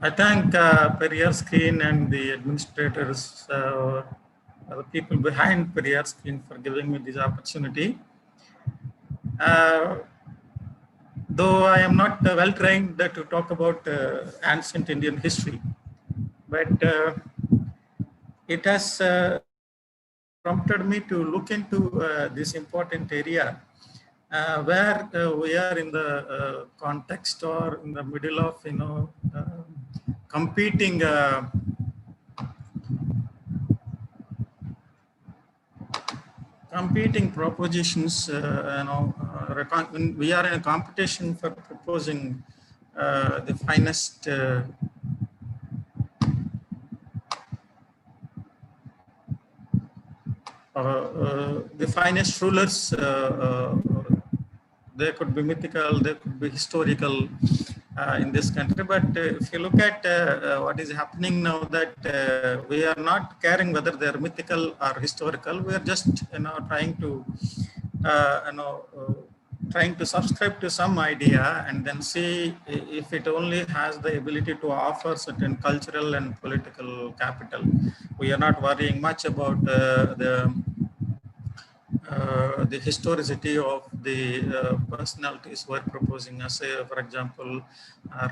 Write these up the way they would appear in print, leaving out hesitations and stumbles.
I thank Periyar Screen and the administrators, the people behind Periyar Screen for giving me this opportunity. Though I am not well trained to talk about ancient Indian history, but it has prompted me to look into this important area where we are in the context or in the middle of, competing propositions. We are in a competition for proposing the finest rulers. They could be mythical, they could be historical in this country. But if you look at what is happening now, that we are not caring whether they are mythical or historical. We are just trying to trying to subscribe to some idea and then see if it only has the ability to offer certain cultural and political capital. We are not worrying much about the historicity of the personalities we're proposing. Say, for example,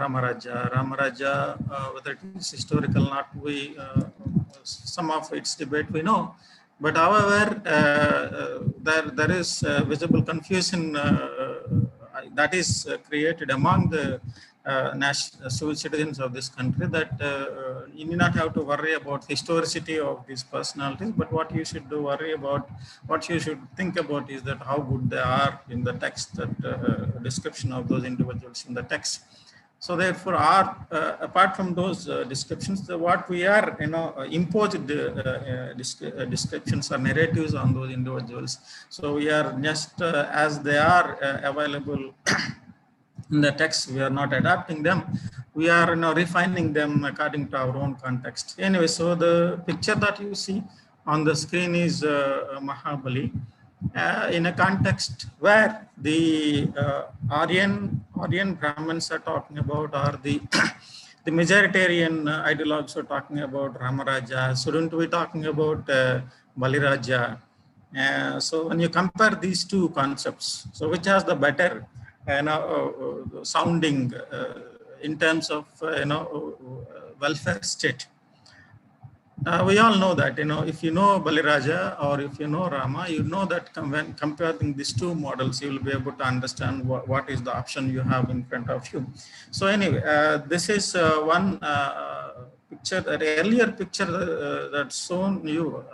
Ramaraja, whether it is historical or not, some of its debate we know. But however, there is visible confusion that is created among the national citizens of this country, that you need not have to worry about historicity of these personalities, but what you should worry about, what you should think about is that how good they are in the text, that description of those individuals in the text. So therefore, apart from those descriptions, what we are, imposed descriptions or narratives on those individuals. So we are just as they are available in the text, we are not adapting them. We are refining them according to our own context. Anyway, so the picture that you see on the screen is Mahabali in a context where the Aryan Brahmins are talking about, or the the majoritarian ideologues are talking about Ramaraja. Shouldn't we talking about Baliraja? So when you compare these two concepts, so which has the better sounding in terms of welfare state? We all know that, if you know Baliraja or if you know Rama, you know that when comparing these two models, you will be able to understand what is the option you have in front of you. So anyway, this is one picture, that earlier picture that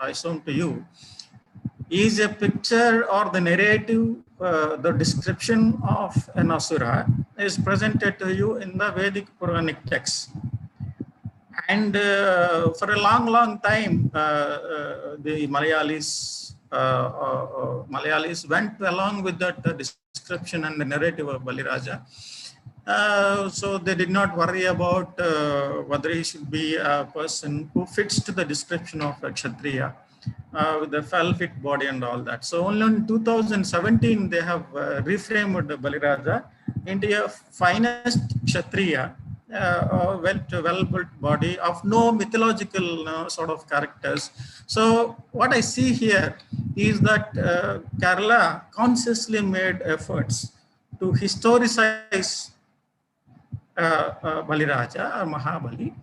I shown to you is a picture or the narrative, the description of an Asura is presented to you in the Vedic Puranic text. And for a long time, the Malayalis went along with that description and the narrative of Baliraja. So they did not worry about whether he should be a person who fits to the description of a Kshatriya with the well-fit body and all that. So only in 2017, they have reframed Baliraja into a finest Kshatriya, well-built body of no mythological sort of characters. So what I see here is that Kerala consciously made efforts to historicize Baliraja or Mahabali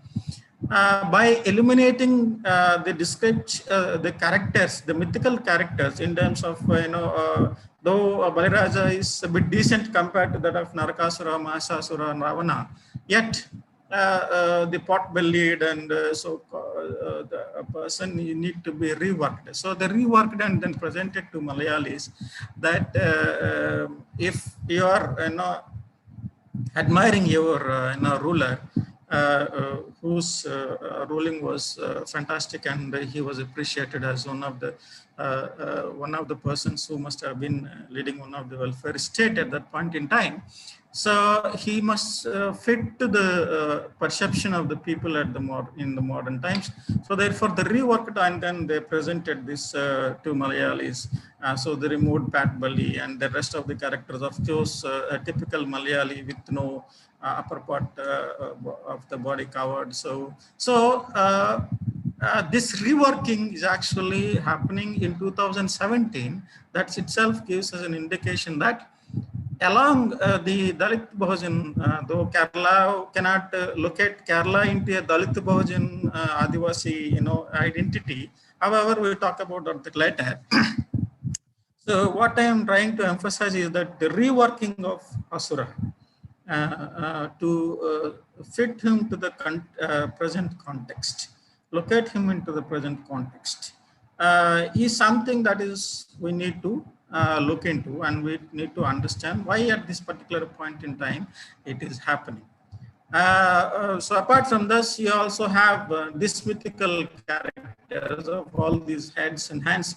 by eliminating the characters, the mythical characters, in terms of though Baliraja is a bit decent compared to that of Narakasura, Mahasasura, and Ravana, yet the pot-bellied and the person you need to be reworked. So they reworked and then presented to Malayalis that if you are admiring your ruler, whose ruling was fantastic, and he was appreciated as one of the persons who must have been leading one of the welfare state at that point in time. So he must fit to the perception of the people at the in the modern times. So therefore, the reworked and then they presented this to Malayalis. So they removed Pat Belly and the rest of the characters, of course, a typical Malayali with no upper part of the body covered. This reworking is actually happening in 2017. That itself gives us an indication that along the Dalit-Bahujan, though Kerala cannot look at Kerala into a Dalit-Bahujan-Adivasi, identity. However, we'll talk about that later. So what I am trying to emphasize is that the reworking of Asura to fit him to the present context, locate him into the present context, is something that is we need to look into, and we need to understand why at this particular point in time it is happening. So apart from this, you also have this mythical characters of all these heads and hands.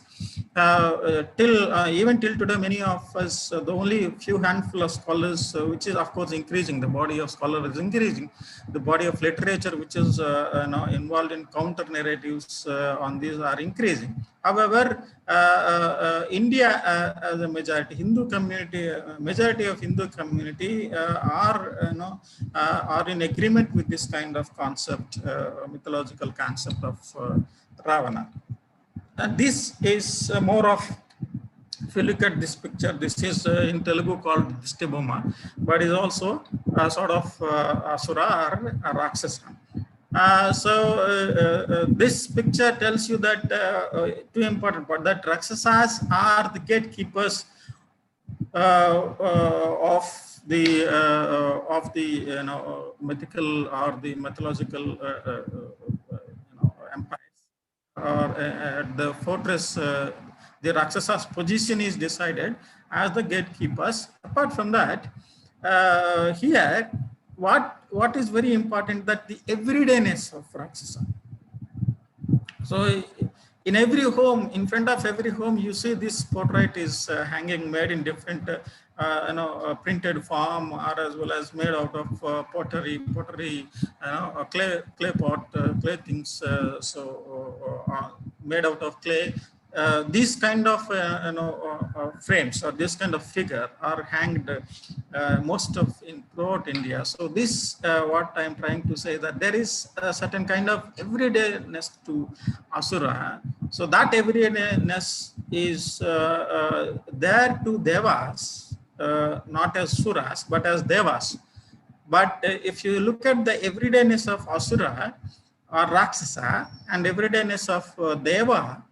Even till today, many of us, the only few handful of scholars, which is of course increasing, the body of scholars is increasing, the body of literature which is involved in counter narratives on these are increasing. However, India as a majority Hindu community, majority of Hindu community are in agreement with this kind of concept, mythological concept of Ravana. And this is more of, if you look at this picture, this is in Telugu called Distiboma, but is also a sort of Asura or Rakshasa. This picture tells you that two important parts, that Rakshasas are the gatekeepers of the mythical or the mythological empires, or the fortress. The Rakshasas' position is decided as the gatekeepers. Apart from that, here what is very important, that the everydayness of Rakshasa. So in every home, in front of every home, you see this portrait is hanging, made in different printed form, or as well as made out of pottery, clay pot, clay things, made out of clay. These kind of frames or this kind of figure are hanged most of throughout India. So this what I am trying to say, that there is a certain kind of everydayness to Asura. So that everydayness is there to Devas, not as Suras but as Devas. But if you look at the everydayness of Asura or Rakshasa and everydayness of Deva,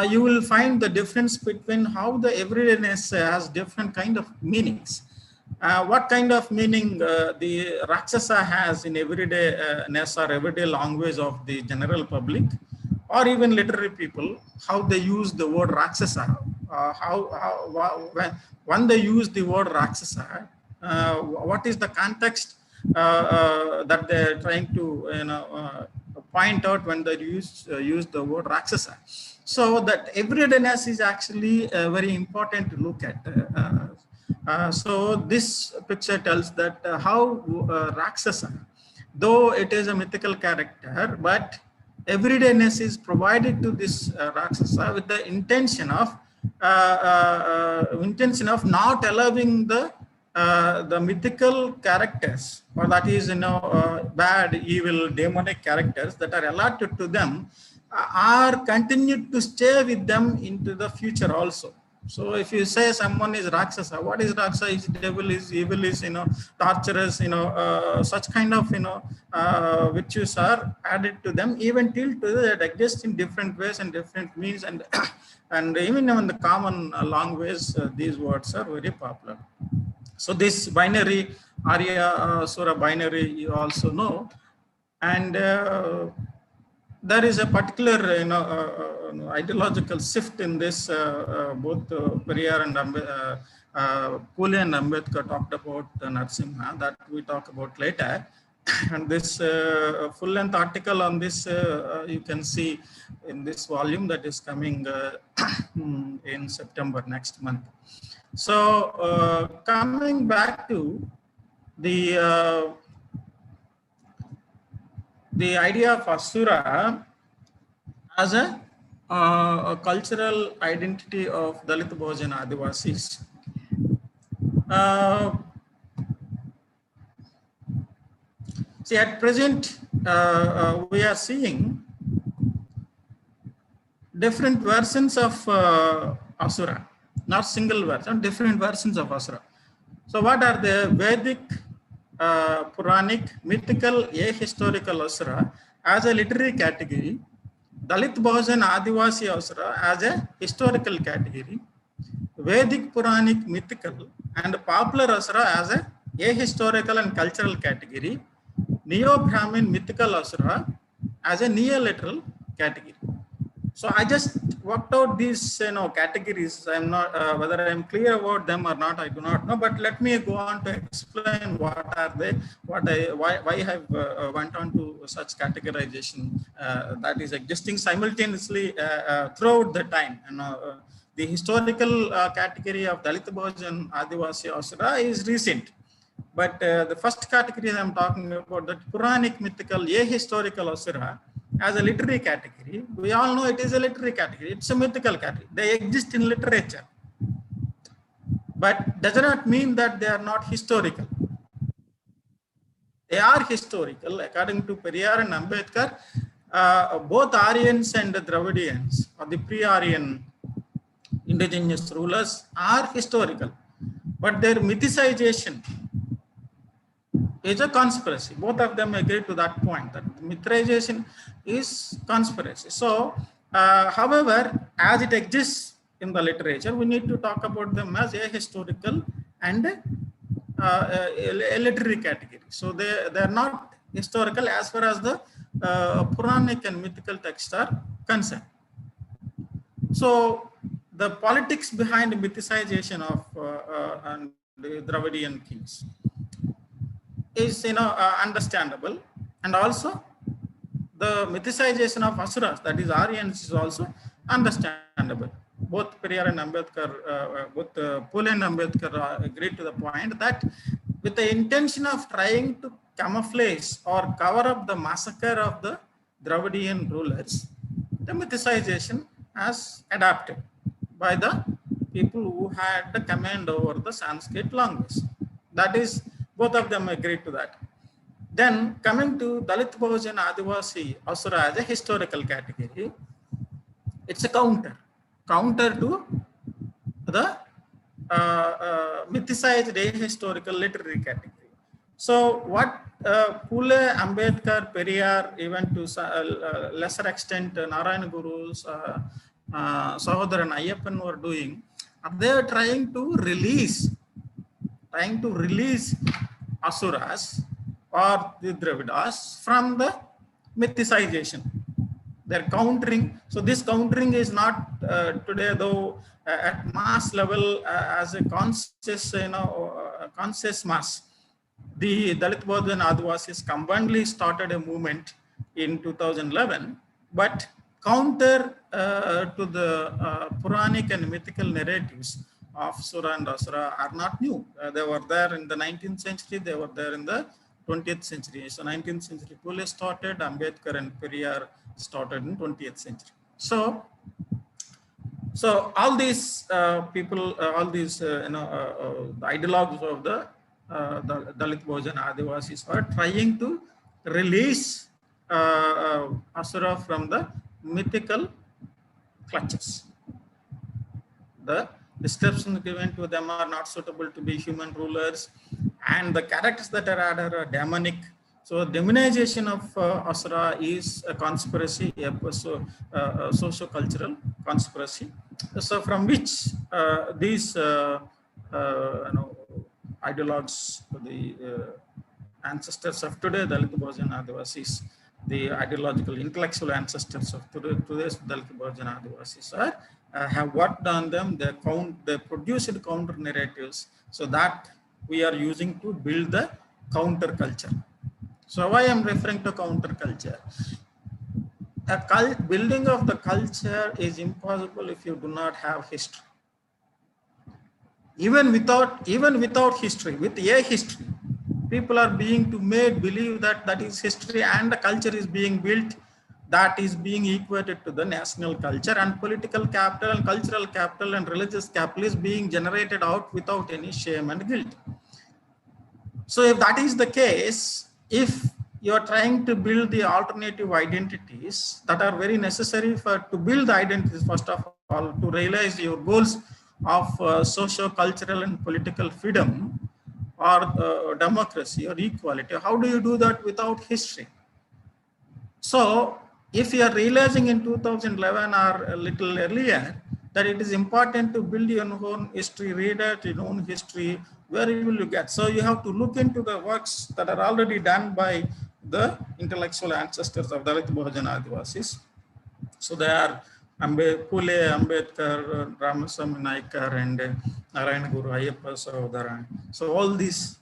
you will find the difference between how the everydayness has different kind of meanings. What kind of meaning the Rakshasa has in everydayness or everyday language of the general public, or even literary people, how they use the word Rakshasa, when they use the word Rakshasa, what is the context that they're trying to point out when they use the word Rakshasa. So that everydayness is actually very important to look at. So this picture tells that how Rakshasa, though it is a mythical character, but everydayness is provided to this Rakshasa with the intention of not allowing the mythical characters, or that is bad, evil, demonic characters that are allotted to them, are continued to stay with them into the future also. So if you say someone is Rakshasa, what is Rakshasa? Is devil, is evil, is torturous, such kind of virtues are added to them. Even till today, that exist in different ways and different means, and and even in the common language, these words are very popular. So this binary, Arya Asura binary, you also know, and there is a particular ideological shift in this. Both Periyar and Pule and Ambedkar talked about Narasimha, that we talk about later. And this full-length article on this you can see in this volume that is coming in September next month. So coming back to the idea of Asura as a cultural identity of Dalit-Bahujan-Adivasis. See, at present, we are seeing different versions of Asura, not single version, different versions of Asura. So what are the Vedic, Puranic, mythical, ahistorical Asura as a literary category, Dalit-Bahujan-Adivasi Asura as a historical category, Vedic, Puranic, mythical, and popular Asura as a ahistorical and cultural category, Neo-Brahmin mythical Asura as a neo-literal category. So I just worked out these categories. I'm not whether I'm clear about them or not, I do not know. But let me go on to explain what are they, why I have went on to such categorization that is existing simultaneously throughout the time. The historical category of Dalit-Bahujan-Adivasi Asura is recent. But the first category I'm talking about, that Puranic, mythical, ahistorical Asura as a literary category, we all know it is a literary category. It's a mythical category. They exist in literature. But does not mean that they are not historical. They are historical. According to Periyar and Ambedkar, both Aryans and Dravidians, or the pre-Aryan indigenous rulers, are historical. But their mythicization is a conspiracy. Both of them agree to that point, that mythicization is conspiracy. So, however, as it exists in the literature, we need to talk about them as a historical and a literary category. So they are not historical as far as the Puranic and mythical texts are concerned. So the politics behind mythicization of the Dravidian kings is understandable, and also the mythicization of Asuras, that is Aryans, is also understandable. Both Periyar and Ambedkar, both Pule and Ambedkar agreed to the point that with the intention of trying to camouflage or cover up the massacre of the Dravidian rulers, the mythicization has adapted by the people who had the command over the Sanskrit language. That is, both of them agreed to that. Then coming to Dalit-Bahujan-Adivasi Asura as a historical category, it's a counter to the mythicized ahistorical literary category. So what Pule, Ambedkar, Periyar, even to lesser extent Narayana Guru's Sahodaran Ayyappan were doing, they are trying to release Asuras or the Dravidas from the mythicization. They're countering. So this countering is not today, though, at mass level as a conscious, conscious mass. The Dalit-Bahujan-Adivasis combinedly started a movement in 2011, but counter to the Puranic and mythical narratives of Sura and Asura are not new. They were there in the 19th century, they were there in the 20th century. So 19th century Pule started, Ambedkar and Periyar started in 20th century. So all these people, all these the ideologues of the Dalit-Bahujan-Adivasis are trying to release Asura from the mythical clutches. The descriptions given to them are not suitable to be human rulers, and the characters that are added are demonic. So demonization of Asura is a conspiracy, a socio-cultural conspiracy. So from which these ideologues, the ancestors of today, Dalit-Bahujan-Adivasis, the ideological intellectual ancestors of today's Dalit-Bahujan-Adivasis have worked on them. They produced counter narratives, so that we are using to build the counter culture. So why I'm referring to counter culture? Building of the culture is impossible if you do not have history. Even without history, with a history, people are being to made believe that that is history, and the culture is being built that is being equated to the national culture, and political capital and cultural capital and religious capital is being generated out without any shame and guilt. So if that is the case, if you are trying to build the alternative identities that are very necessary to build the identities, first of all, to realize your goals of socio-cultural and political freedom or democracy or equality, how do you do that without history? So if you are realizing in 2011 or a little earlier that it is important to build your own history, read it, your own history, where will you get? So you have to look into the works that are already done by the intellectual ancestors of Dalit-Bahujan-Adivasis. So they are Pule, Ambedkar, Ramaswamy Naikar, and Narayana Guru, Ayyappa Sahodara. So all these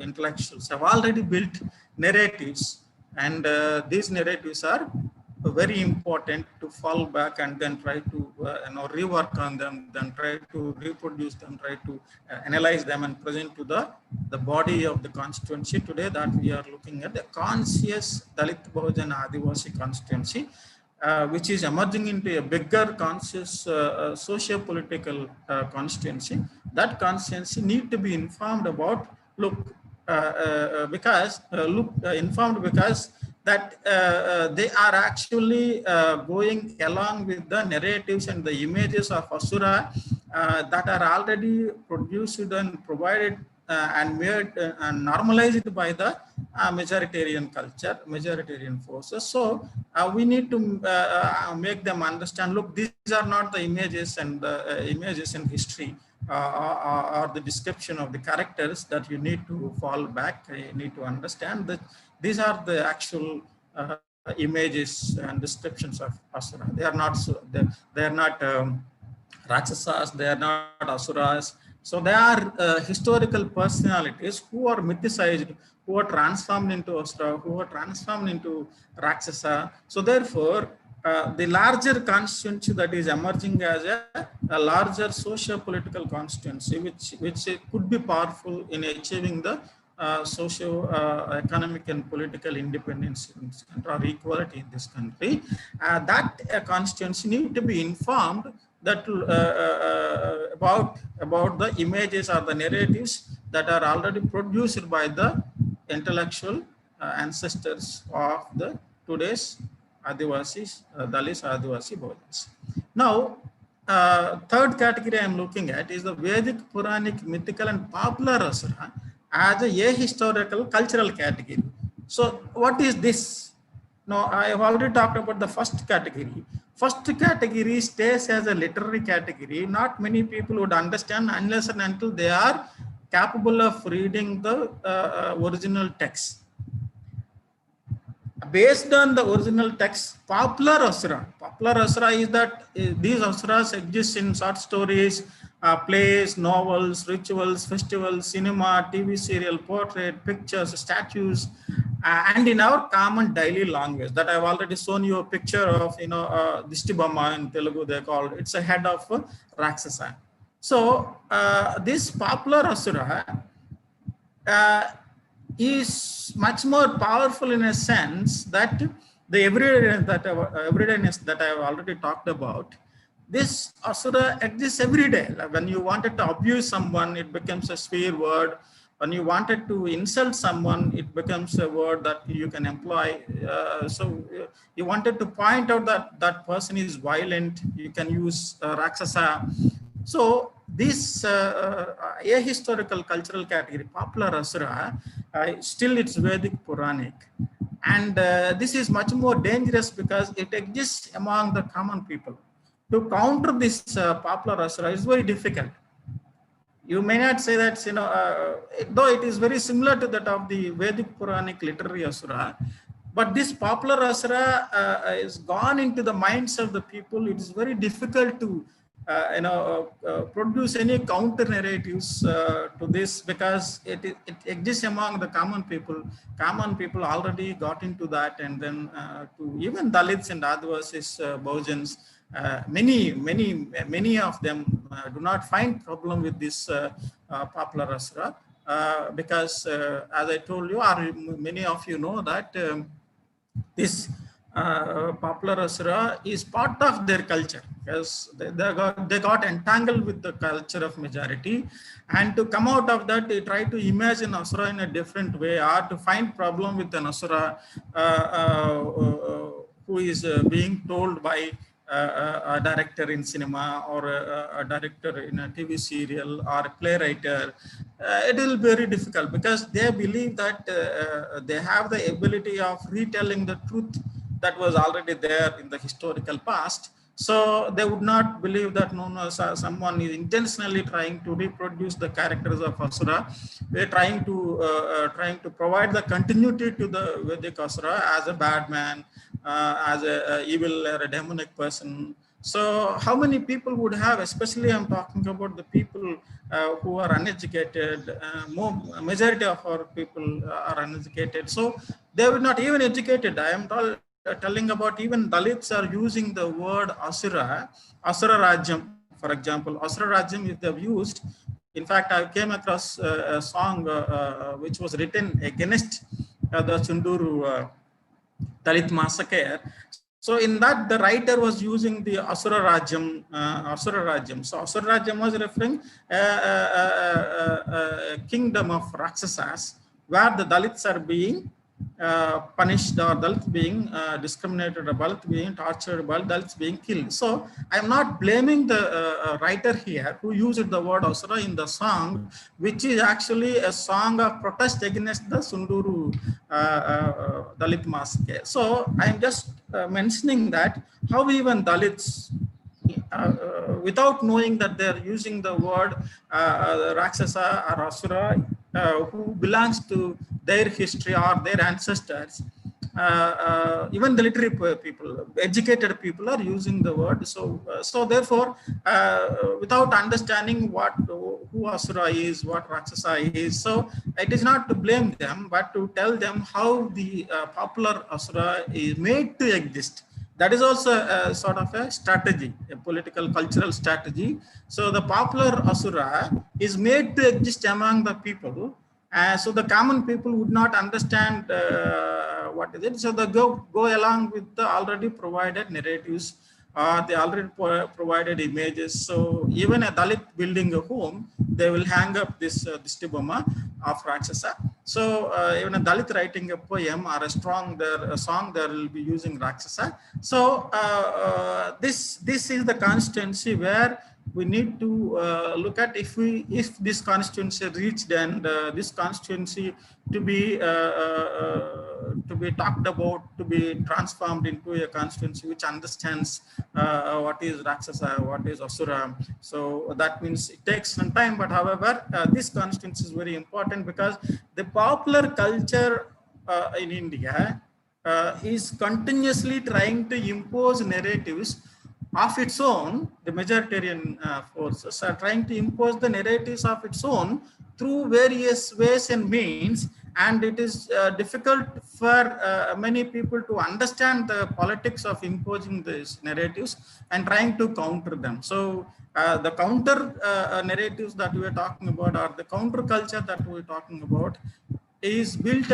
intellectuals have already built narratives, and these narratives are very important to fall back and then try to rework on them, then try to reproduce them, try to analyze them and present to the body of the constituency today that we are looking at, the conscious Dalit Bahujan Adivasi constituency, which is emerging into a bigger conscious socio-political constituency. That constituency need to be informed about, informed because that they are actually going along with the narratives and the images of Asura that are already produced and provided and made and normalized by the majoritarian culture, majoritarian forces. So we need to make them understand, look, these are not the images and the images in history or the description of the characters that you need to fall back. You need to understand that these are the actual images and descriptions of Asura. They are not they are not Rakshasas, they are not Asuras. So they are historical personalities who are mythicized, who are transformed into Asura, who are transformed into Rakshasa. So therefore, the larger constituency that is emerging as a larger socio-political constituency, which could be powerful in achieving the socio-economic and political independence in this country, or equality in this country, that constituency need to be informed that about the images or the narratives that are already produced by the intellectual ancestors of the today's Adivasis, Dalits, Adivasi Bahujans. Now, third category I am looking at is the Vedic, Puranic, mythical, and popular Asura as a ahistorical cultural category. So, what is this? Now, I have already talked about the first category. First category stays as a literary category. Not many people would understand unless and until they are capable of reading the original text. Based on the original text, popular Asura is that these Asuras exist in short stories, plays, novels, rituals, festivals, cinema, TV serial, portrait, pictures, statues, and in our common daily language that I've already shown you a picture of, Dishtibama in Telugu they call it. It's a head of Rakshasa. So this popular Asura is much more powerful in a sense that the everydayness that I have already talked about. This Asura exists every day. Like when you wanted to abuse someone, it becomes a swear word. When you wanted to insult someone, it becomes a word that you can employ. So you wanted to point out that that person is violent, you can use Rakshasa. So this ahistorical cultural category, popular Asura, still it's Vedic Puranic. And this is much more dangerous because it exists among the common people. To counter this popular Asura is very difficult. You may not say that, though it is very similar to that of the Vedic Puranic literary Asura, but this popular Asura is gone into the minds of the people. It is very difficult to produce any counter narratives to this because it exists among the common people. Common people already got into that, and then to even Dalits and Adivasis, Bahujans, many of them do not find problem with this popular Asura. because as I told you, or many of you know that this popular Asura is part of their culture, because they got entangled with the culture of majority, and to come out of that they try to imagine Asura in a different way, or to find problem with an Asura who is being told by a director in cinema, or a director in a TV serial, or a playwright. It will be very difficult, because they believe that they have the ability of retelling the truth that was already there in the historical past. So they would not believe that someone is intentionally trying to reproduce the characters of Asura. They're trying to provide the continuity to the Vedic Asura as a bad man, as a evil or a demonic person. So how many people would have, especially I'm talking about the people who are uneducated, majority of our people are uneducated. So they were not even educated. I am telling about even Dalits are using the word Asura, Asura Rajyam, for example. Asura Rajyam is they've used. In fact, I came across a song which was written against the Sunduru Dalit massacre. So in that, the writer was using the Asura Rajyam, Asura Rajyam. So Asura Rajyam was referring a kingdom of Rakshasas, where the Dalits are being punished, or Dalits being discriminated, or Dalits being tortured, or Dalits being killed. So I am not blaming the writer here who used the word Asura in the song, which is actually a song of protest against the Sunduru Dalit massacre. So I am just mentioning that how even Dalits, without knowing that they are using the word Rakshasa or Asura, who belongs to their history or their ancestors, even the literary people, educated people are using the word. So therefore, without understanding who Asura is, what Rakshasa is, so it is not to blame them, but to tell them how the popular Asura is made to exist. That is also a sort of a strategy, a political cultural strategy. So the popular Asura is made to exist among the people. So the common people would not understand what is it. So they go along with the already provided narratives, they already provided images. So even a Dalit building a home, they will hang up this Distibama of Rakshasa. So even a Dalit writing a poem or a song, they will be using Rakshasa. So this is the constituency where we need to look at if this constituency reached, and this constituency to be talked about, to be transformed into a constituency which understands what is Rakshasa, what is Asura. So that means it takes some time, but however, this constituency is very important, because the popular culture in India is continuously trying to impose narratives of its own. The majoritarian forces are trying to impose the narratives of its own through various ways and means, and it is difficult for many people to understand the politics of imposing these narratives and trying to counter them. So the counter narratives that we are talking about, or the counter culture that we are talking about, is built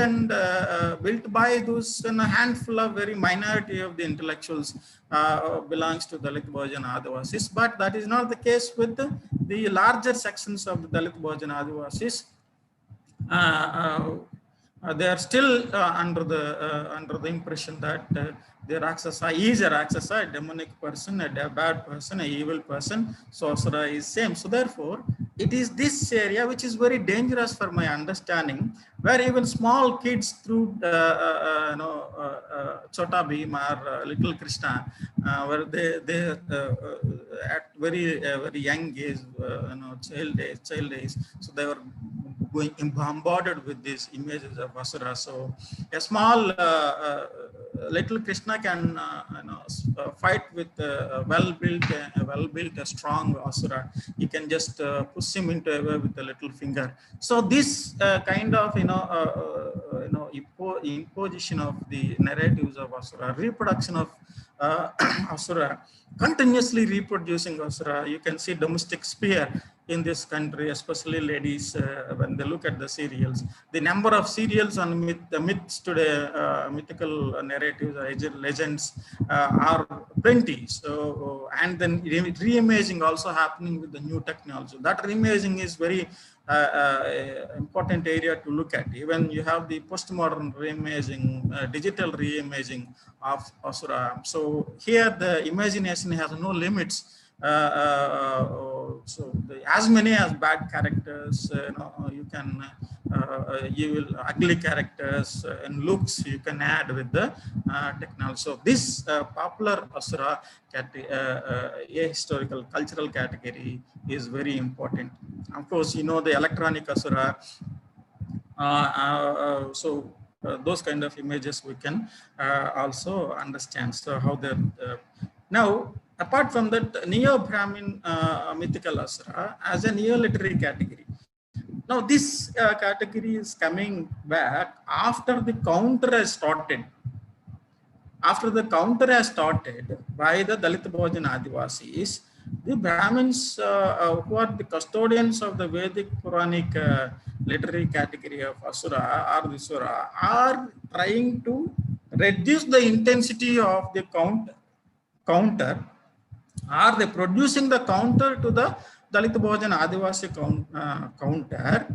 by those a handful of very minority of the intellectuals belongs to Dalit-Bahujan-Adivasis, but that is not the case with the larger sections of the Dalit-Bahujan-Adivasis. They are still under the impression that the Rakshasa is a Rakshasa, a demonic person, a bad person, a evil person. So Asura is same. So therefore, it is this area which is very dangerous for my understanding, where even small kids through Chota Bhim or Little Krishna, where they at very young age, child age, so they were going bombarded with these images of Asura. So a small little Krishna can fight with a well-built, strong Asura. He can just push him into a way with a little finger. So this kind of imposition of the narratives of Asura, reproduction of Asura, continuously reproducing Asura. You can see domestic sphere. in this country, especially ladies, when they look at the serials. The number of serials on the myths today, mythical narratives, legends are plenty. So, and then reimaging also happening with the new technology. That reimaging is very important area to look at. Even you have the postmodern reimaging, digital reimaging of Asura. So here the imagination has no limits. So as many as bad characters, you can you will ugly characters and looks you can add with the technology. So this popular Asura historical cultural category is very important. Of course, the electronic Asura. Those kind of images we can also understand. So how the now, apart from that, Neo-Brahmin mythical Asura as a neo-literary category. Now, this category is coming back after the counter has started. After the counter has started by the Dalit-Bahujan-Adivasis, the Brahmins who are the custodians of the Vedic Puranic literary category of Asura or the Sura are trying to reduce the intensity of the counter. Are they producing the counter to the Dalit-Bahujan-Adivasi counter,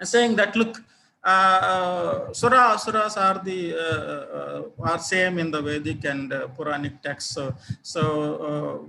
saying that look, Asuras are the are same in the Vedic and Puranic texts. So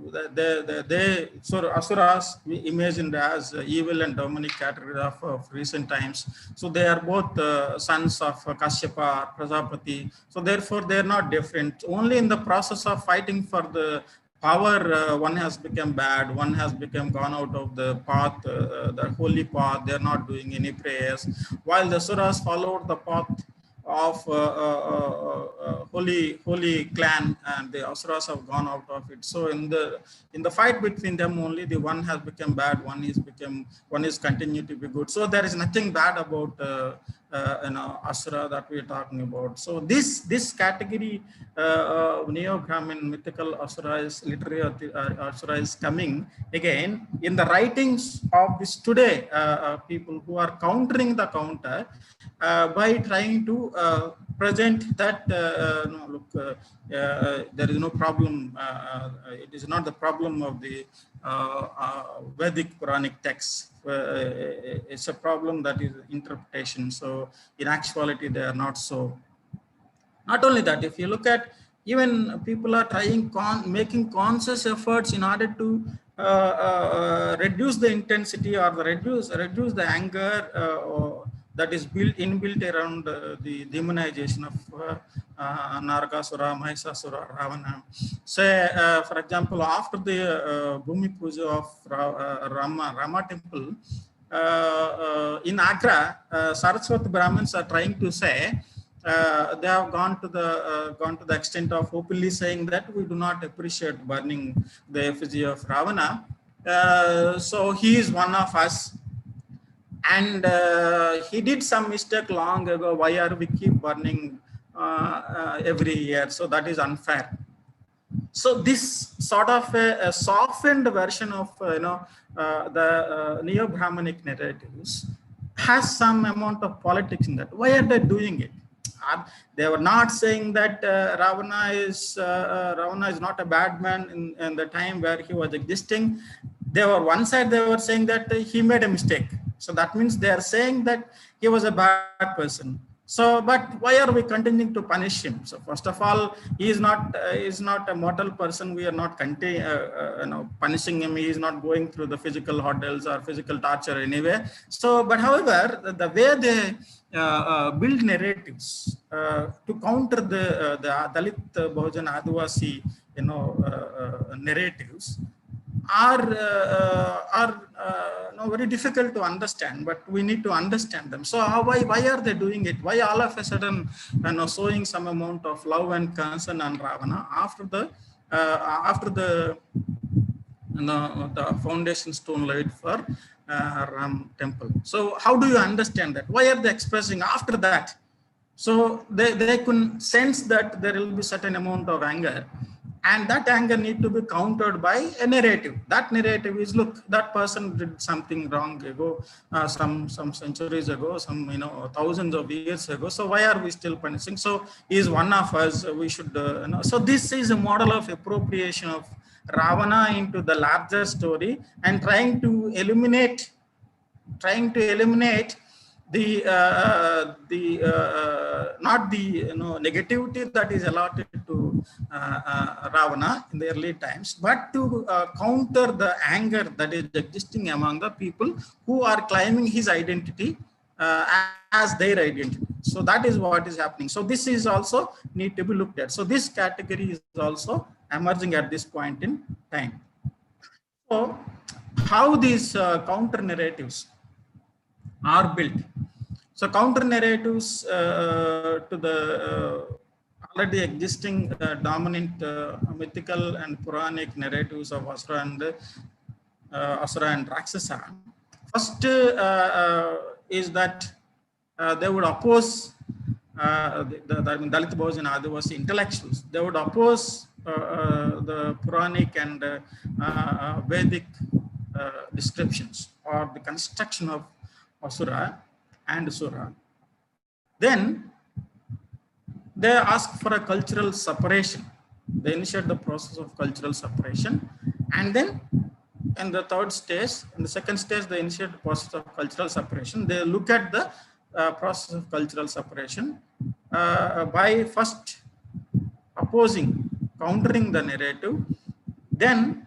Asuras we imagined as evil and demonic category of recent times. So they are both sons of Kashyapa, Prajapati. So therefore they are not different. Only in the process of fighting for the power, one has become bad, one has become gone out of the path, the holy path. They are not doing any prayers, while the Asuras followed the path of holy clan, and the Asuras have gone out of it. So in the fight between them, only the one has become bad, one is continued to be good. So there is nothing bad about Asura that we are talking about. So this category, Neo-Brahmin mythical Asura is literary Asura is coming again in the writings of this today people who are countering the counter by trying to present that there is no problem. It is not the problem of the Vedic Puranic texts. It's a problem that is interpretation. So in actuality, they are not so. Not only that, if you look at even people are trying making conscious efforts in order to reduce the intensity or reduce the anger that is inbuilt around the demonization of Narakasura, Mahishasura, Ravana. Say, for example, after the Bhumi Puja of Rama temple in Agra, Saraswati Brahmins are trying to say they have gone to the extent of openly saying that we do not appreciate burning the effigy of Ravana. So he is one of us. And he did some mistake long ago. Why are we keep burning every year? So that is unfair. So this sort of a softened version of the Neo-Brahmanic narratives has some amount of politics in that. Why are they doing it? They were not saying that Ravana is not a bad man in the time where he was existing. They were one side. They were saying that he made a mistake. So that means they are saying that he was a bad person. So, but why are we continuing to punish him? So first of all, he is not a mortal person. We are not punishing him. He is not going through the physical ordeals or physical torture anyway. So, but however, the way they build narratives to counter the Dalit-Bahujan-Adivasi narratives are very difficult to understand, but we need to understand them. So why are they doing it? Why all of a sudden showing some amount of love and concern on Ravana after the foundation stone laid for Ram temple? So how do you understand that? Why are they expressing after that? So they could sense that there will be certain amount of anger. And that anger need to be countered by a narrative. That narrative is, look, that person did something wrong ago, some centuries ago, some thousands of years ago. So why are we still punishing? So he is one of us. We should So this is a model of appropriation of Ravana into the larger story and trying to eliminate the not the negativity that is allotted to Ravana in the early times, but to counter the anger that is existing among the people who are claiming his identity as their identity. So that is what is happening. So this is also need to be looked at. So this category is also emerging at this point in time. So how these counter narratives are built. So counter narratives to the already existing dominant mythical and Puranic narratives of Asura and Rakshasa. First is that they would oppose the Dalit-Bahujan-Adivasi intellectuals. They would oppose the Puranic and Vedic descriptions or the construction of Asura and Sura. Then they ask for a cultural separation. They initiate the process of cultural separation, and then in the third stage, in the second stage, they initiate the process of cultural separation. They look at the process of cultural separation by first opposing, countering the narrative, then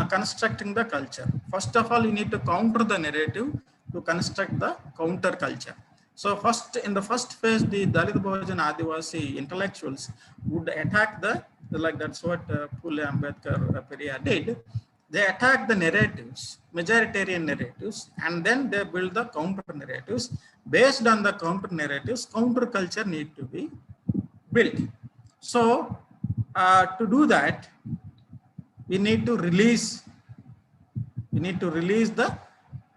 constructing the culture. First of all, you need to counter the narrative to construct the counter culture. So first, in the first phase, the Dalit-Bahujan-Adivasi intellectuals would attack that's what Phule, Ambedkar, Periyar did. They attack the narratives, majoritarian narratives, and then they build the counter narratives. Based on the counter narratives, counter culture need to be built. So to do that, we need to release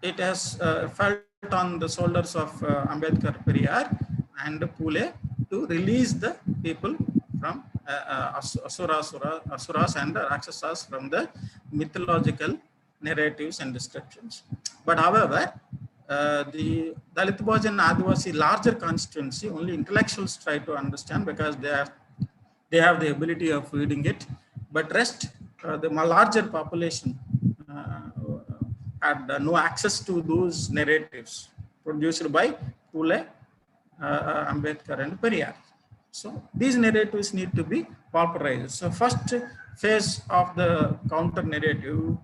it has felt on the shoulders of Ambedkar, Periyar and Phule to release the people from Asuras and Rakshasas from the mythological narratives and descriptions. But however, the Dalit-Bahujan-Adivasi larger constituency, only intellectuals try to understand because they have the ability of reading it, but rest, the larger population had no access to those narratives produced by Phule, Ambedkar and Periyar. So these narratives need to be popularized. So first phase of the counter narrative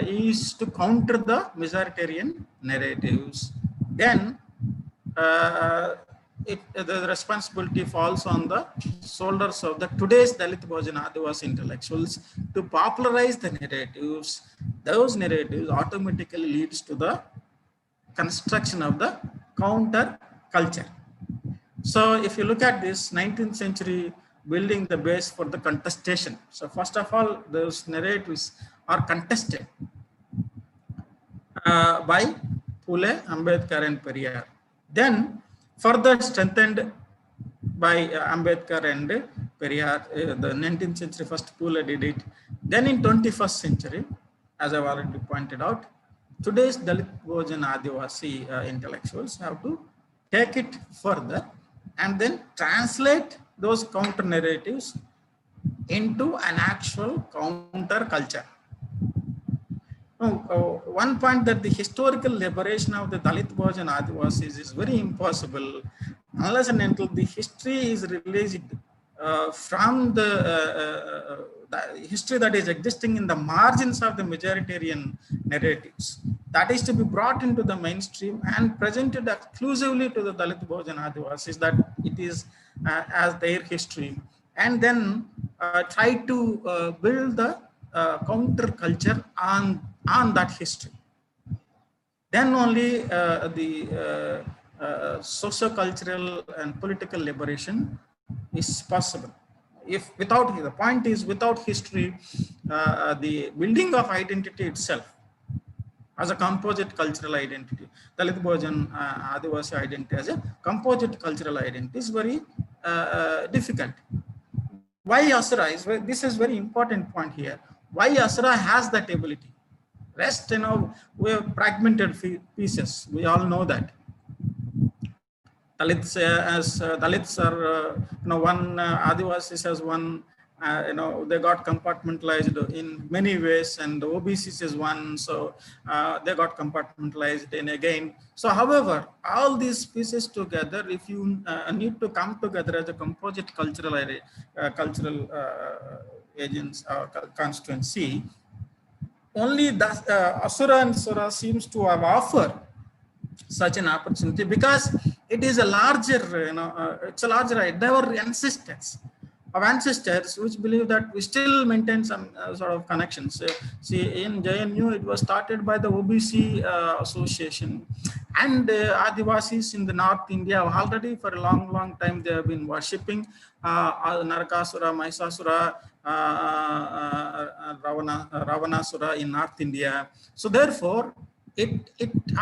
is to counter the majoritarian narratives. Then the responsibility falls on the shoulders of the today's Dalit-Bahujan-Adivasi intellectuals to popularize the narratives. Those narratives automatically leads to the construction of the counter culture. So if you look at this 19th century building the base for the contestation. So first of all, those narratives are contested by Phule, Ambedkar and Periyar. Then further strengthened by Ambedkar and Periyar, the 19th century first Phule did it. Then in 21st century, as I've already pointed out, today's Dalit-Bahujan-Adivasi intellectuals have to take it further and then translate those counter narratives into an actual counter culture. One point that the historical liberation of the Dalit-Bahujan-Adivasis is very impossible unless and until the history is released from the history that is existing in the margins of the majoritarian narratives. That is to be brought into the mainstream and presented exclusively to the Dalit-Bahujan-Adivasis, that it is as their history, and then try to build the counter culture on that history. Then only the socio-cultural and political liberation is possible. If without, the point is, without history, the building of identity itself as a composite cultural identity, Dalit-Bahujan-Adivasi identity as a composite cultural identity is very difficult. Why Asura is, this is very important point here. Why Asura has that ability? Rest, we have fragmented pieces. We all know that. Dalits, Dalits are, one, Adivasis as one, they got compartmentalized in many ways, and the OBCs is one, so they got compartmentalized in again. So, however, all these pieces together, if you need to come together as a composite cultural agents or constituency, only Asura and Sura seems to have offered such an opportunity because it is a larger, it's a larger, there were ancestors which believe that we still maintain some sort of connections. See, in JNU, it was started by the OBC association, and Adivasis in the North India already for a long time they have been worshipping Narakasura, Mahishasura, Ravanasura in North India. So therefore, it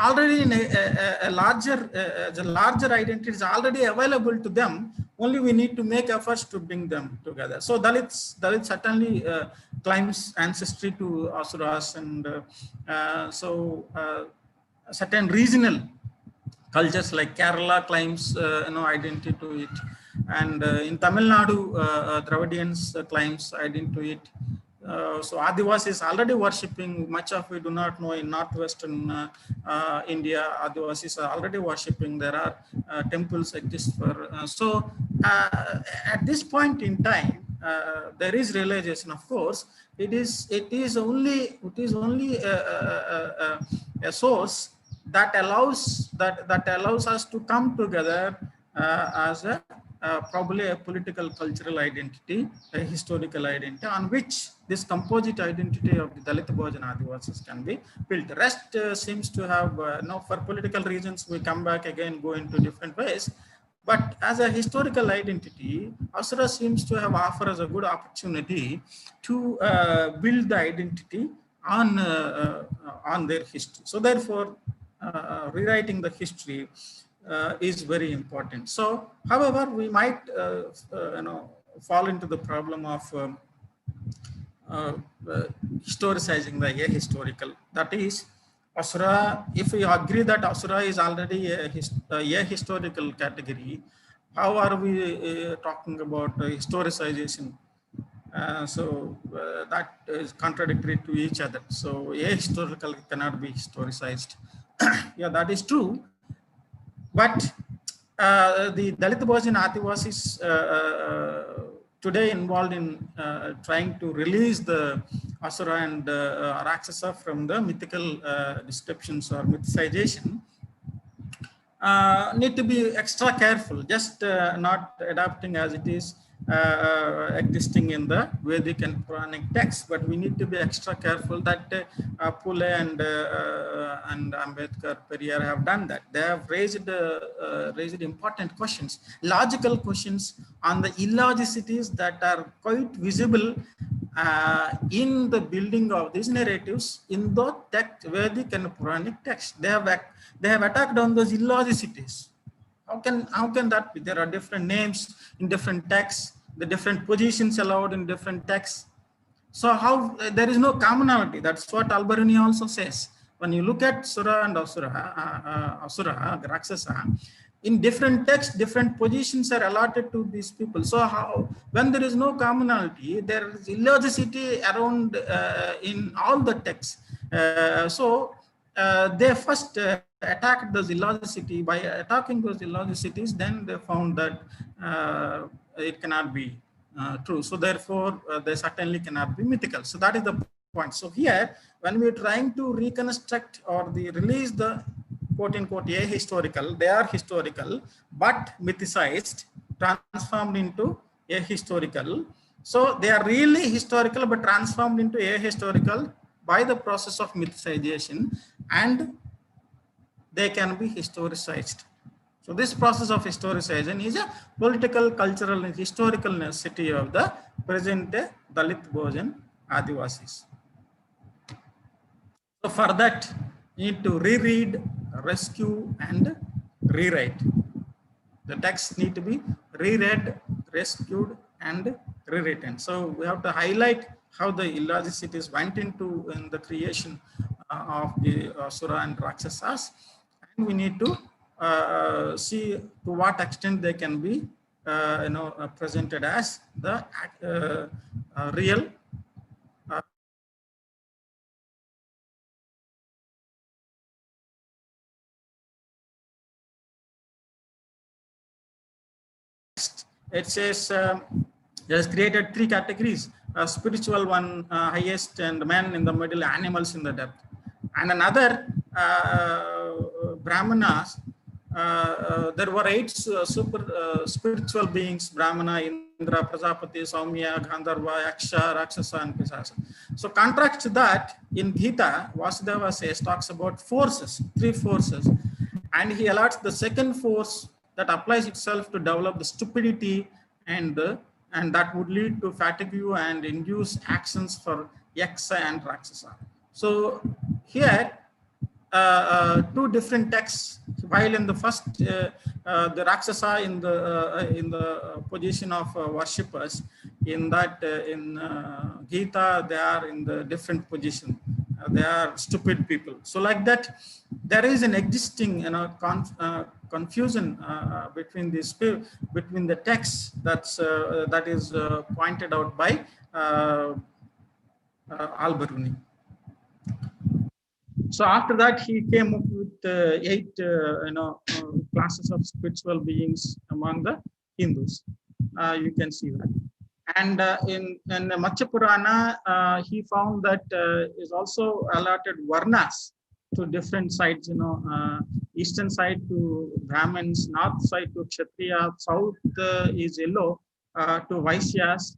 already in a larger identity is already available to them. Only we need to make efforts to bring them together. So Dalit certainly claims ancestry to Asuras, and certain regional cultures like Kerala claims identity to it, and in Tamil Nadu, Dravidians claims identity to it. So Adivasis is already worshipping, much of we do not know in northwestern India, Adivasis are already worshipping. There are temples exist for, at this point in time, there is realization, of course, it is only a source that allows us to come together as a probably a political cultural identity, a historical identity on which this composite identity of the Dalit-Bahujan-Adivasis can be built. The rest seems to have, for political reasons, we come back again, go into different ways. But as a historical identity, Asura seems to have offered us a good opportunity to build the identity on their history. So therefore, rewriting the history is very important. So, however, we might fall into the problem of historicizing the ahistorical. That is, Asura. If we agree that Asura is already a historical category, how are we talking about historicization? That is contradictory to each other. So ahistorical cannot be historicized. Yeah, that is true. But the Dalit-Bahujan-Adivasis today involved in trying to release the Asura and Rakshasa from the mythical descriptions or mythicization need to be extra careful, just not adapting as it is existing in the Vedic and Puranic texts, but we need to be extra careful that Pule and Ambedkar, Periyar have done that. They have raised important questions, logical questions on the illogicities that are quite visible in the building of these narratives in the Vedic and Puranic texts. They have attacked on those illogicities. How can that be? There are different names in different texts, the different positions allowed in different texts. So how there is no commonality? That's what Alberuni also says. When you look at Sura and Asura, Rakshasa, in different texts, different positions are allotted to these people. So how, when there is no commonality, there is illogicity around in all the texts. They first attacked those illogicity. By attacking those illogicities, then they found that it cannot be true. So therefore, they certainly cannot be mythical. So that is the point. So here, when we are trying to reconstruct or release the quote-unquote ahistorical, they are historical, but mythicized, transformed into ahistorical. So they are really historical, but transformed into ahistorical by the process of mythicization, and they can be historicized. So this process of historicization is a political, cultural, and historical necessity of the present Dalit-Bahujan-Adivasis. So for that, you need to reread, rescue, and rewrite. The texts need to be reread, rescued, and rewritten. So we have to highlight how the illogicities went into in the creation of the Asura and Rakshasas, and we need to see to what extent they can be presented as the real it says it has created three categories: spiritual one, highest, and man in the middle, animals in the depth. And another brahmanas, there were eight spiritual beings: brahmana, Indra, Prajapati, Saumya, Gandharva, Yaksha, Rakshasa, and Pisasa. So contrast to that, in Gita, Vasudeva says, talks about forces, three forces, and he allots the second force that applies itself to develop the stupidity and that would lead to fatigue and induce actions for Yaksha and Rakshasa. So here, two different texts. While in the first, the Rakshasa in the position of worshippers, in that in Gita they are in the different position. They are stupid people. So like that, there is an existing confusion between the texts that is pointed out by Al-Biruni. So after that, he came up with eight classes of spiritual beings among the Hindus. You can see that. And in the Matsya Purana, he found that is also allotted varnas to different sides. Eastern side to Brahmins, north side to Kshatriya, south is yellow to Vaishyas.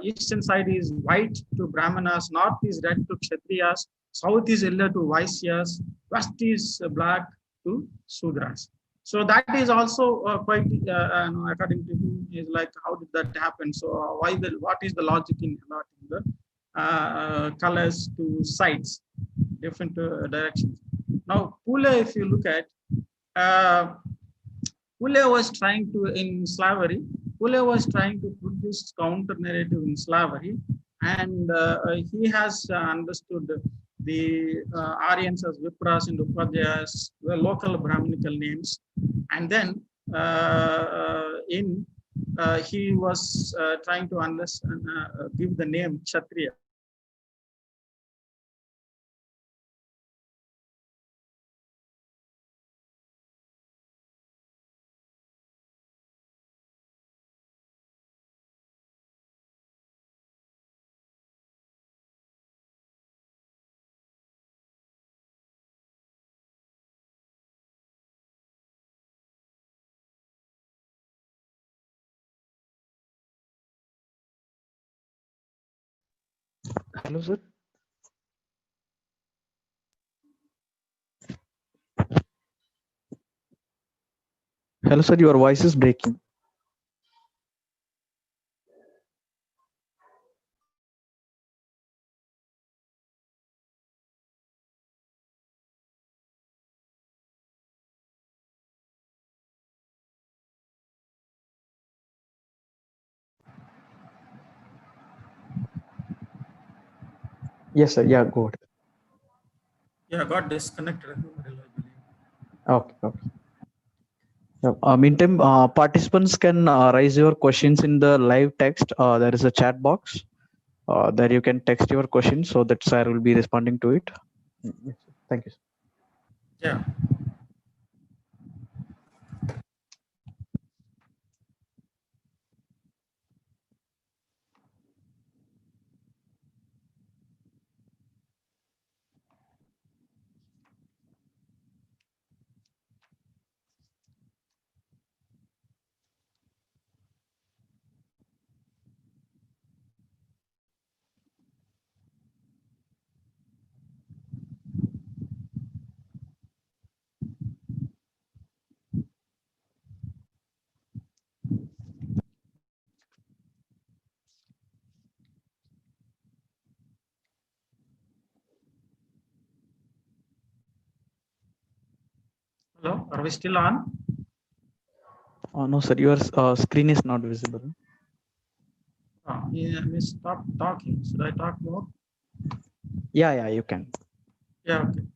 Eastern side is white to Brahmanas, north is red to Kshatriyas, south is yellow to Vaishyas, west is black to Sudras. So that is also quite, according to him, is like, how did that happen? So what is the logic in allotting the colors to sides, different directions? Now, Pule, if you look at, Pule was trying to, in slavery, Pule was trying to produce counter narrative in slavery, and he has understood the Aryans as Vipras and Upadhyayas, the local Brahminical names, and then he was trying to understand, give the name Kshatriya. Hello, sir. Hello, sir. Your voice is breaking. Yes, sir. Yeah, go ahead. Yeah, got disconnected. Okay. Meantime, participants can raise your questions in the live text. There is a chat box. There you can text your questions so that sir will be responding to it. Yes, thank you, sir. Yeah. Hello, are we still on? No, sir. Your screen is not visible. Yeah, I stop talking. Should I talk more? Yeah, you can. Yeah, okay.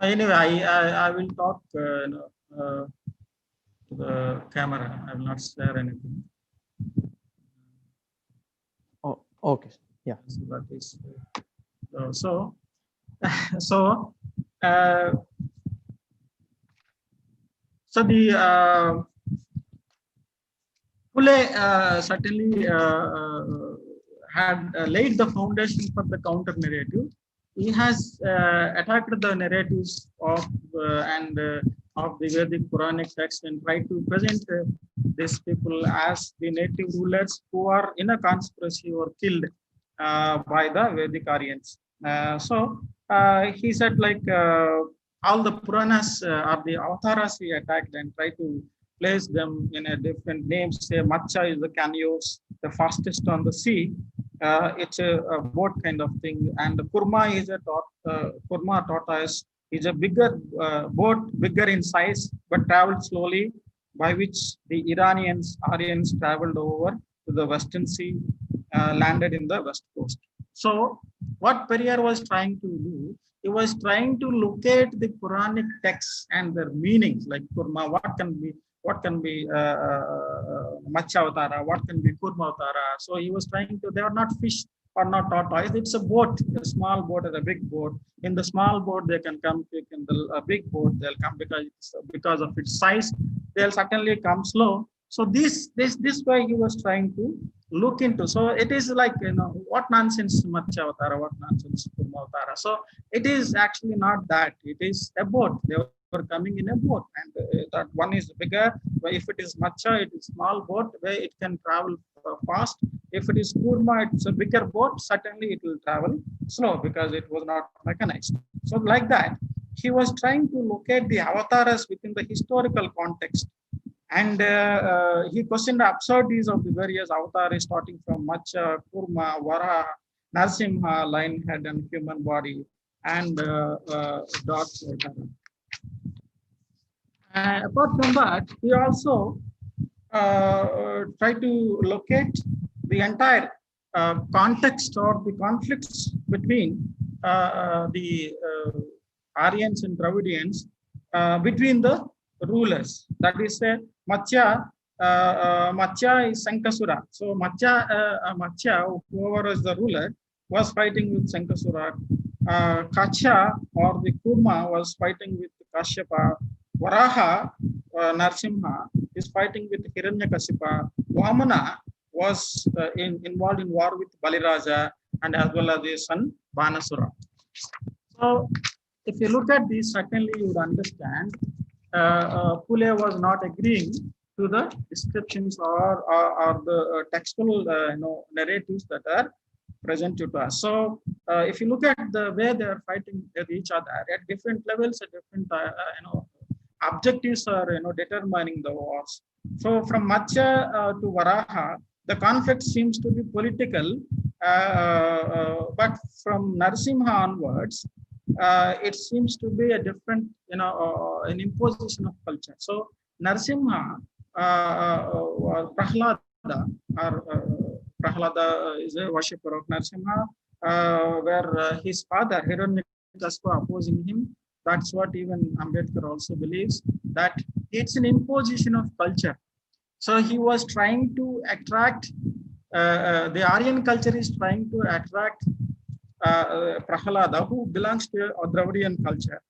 Anyway, I will talk to the camera. I will not share anything. Oh, okay. Yeah. So that is so. So, uh, so the Pule certainly had laid the foundation for the counter narrative. He has attacked the narratives of of the Vedic Puranic text and tried to present these people as the native rulers who are in a conspiracy or killed by the Vedic Aryans. He said like all the Puranas are the avatars he attacked and tried to place them in a different names. Say Matcha is the canoes, the fastest on the sea. It's a boat kind of thing, and the Kurma is a Kurma tortoise is a bigger boat, bigger in size, but traveled slowly, by which the Aryans traveled over to the Western Sea, landed in the West Coast. So, what Periyar was trying to do, he was trying to locate the Puranic texts and their meanings, like Kurma, what can be Machavatara, what can be Kurmavatara. So he was trying to, they are not fish or not tortoise, it's a boat, a small boat and a big boat. In the small boat, they can come quick, in the big boat, they'll come because of its size, they'll certainly come slow. So this way he was trying to look into. So it is like, what nonsense Machavatara, what nonsense Kurmavatara. So it is actually not that. It is a boat. They were coming in a boat, and that one is bigger. But if it is Macha, it is small boat where it can travel fast. If it is Kurma, it's a bigger boat. Certainly, it will travel slow because it was not mechanized. So like that, he was trying to locate the avatars within the historical context. And he questioned the absurdities of the various avatars, starting from Macha, Kurma, Vara, Narsimha, lion head, and human body, and dot. Apart from that, we also try to locate the entire context or the conflicts between the Aryans and Dravidians between the rulers. That is, Macha is Sankasura. So Macha, whoever is the ruler, was fighting with Sankasura. Kacha or the Kurma was fighting with Kashyapa. Varaha, Narsimha, is fighting with Hiranyakasipa. Vamana was involved in war with Baliraja and as well as his son Banasura. So, if you look at this, certainly you would understand Pule was not agreeing to the descriptions or the textual narratives that are presented to us. So, if you look at the way they are fighting with each other at different levels, at different objectives are determining the wars. So from Matsya to Varaha, the conflict seems to be political, but from Narasimha onwards, it seems to be a different, an imposition of culture. So Narasimha, Prahlada, or Prahlada is a worshipper of Narasimha, where his father Hiranyakasipa opposing him. That's what even Ambedkar also believes, that it's an imposition of culture. So he was trying to attract, the Aryan culture is trying to attract Prahalada, who belongs to a Dravidian culture,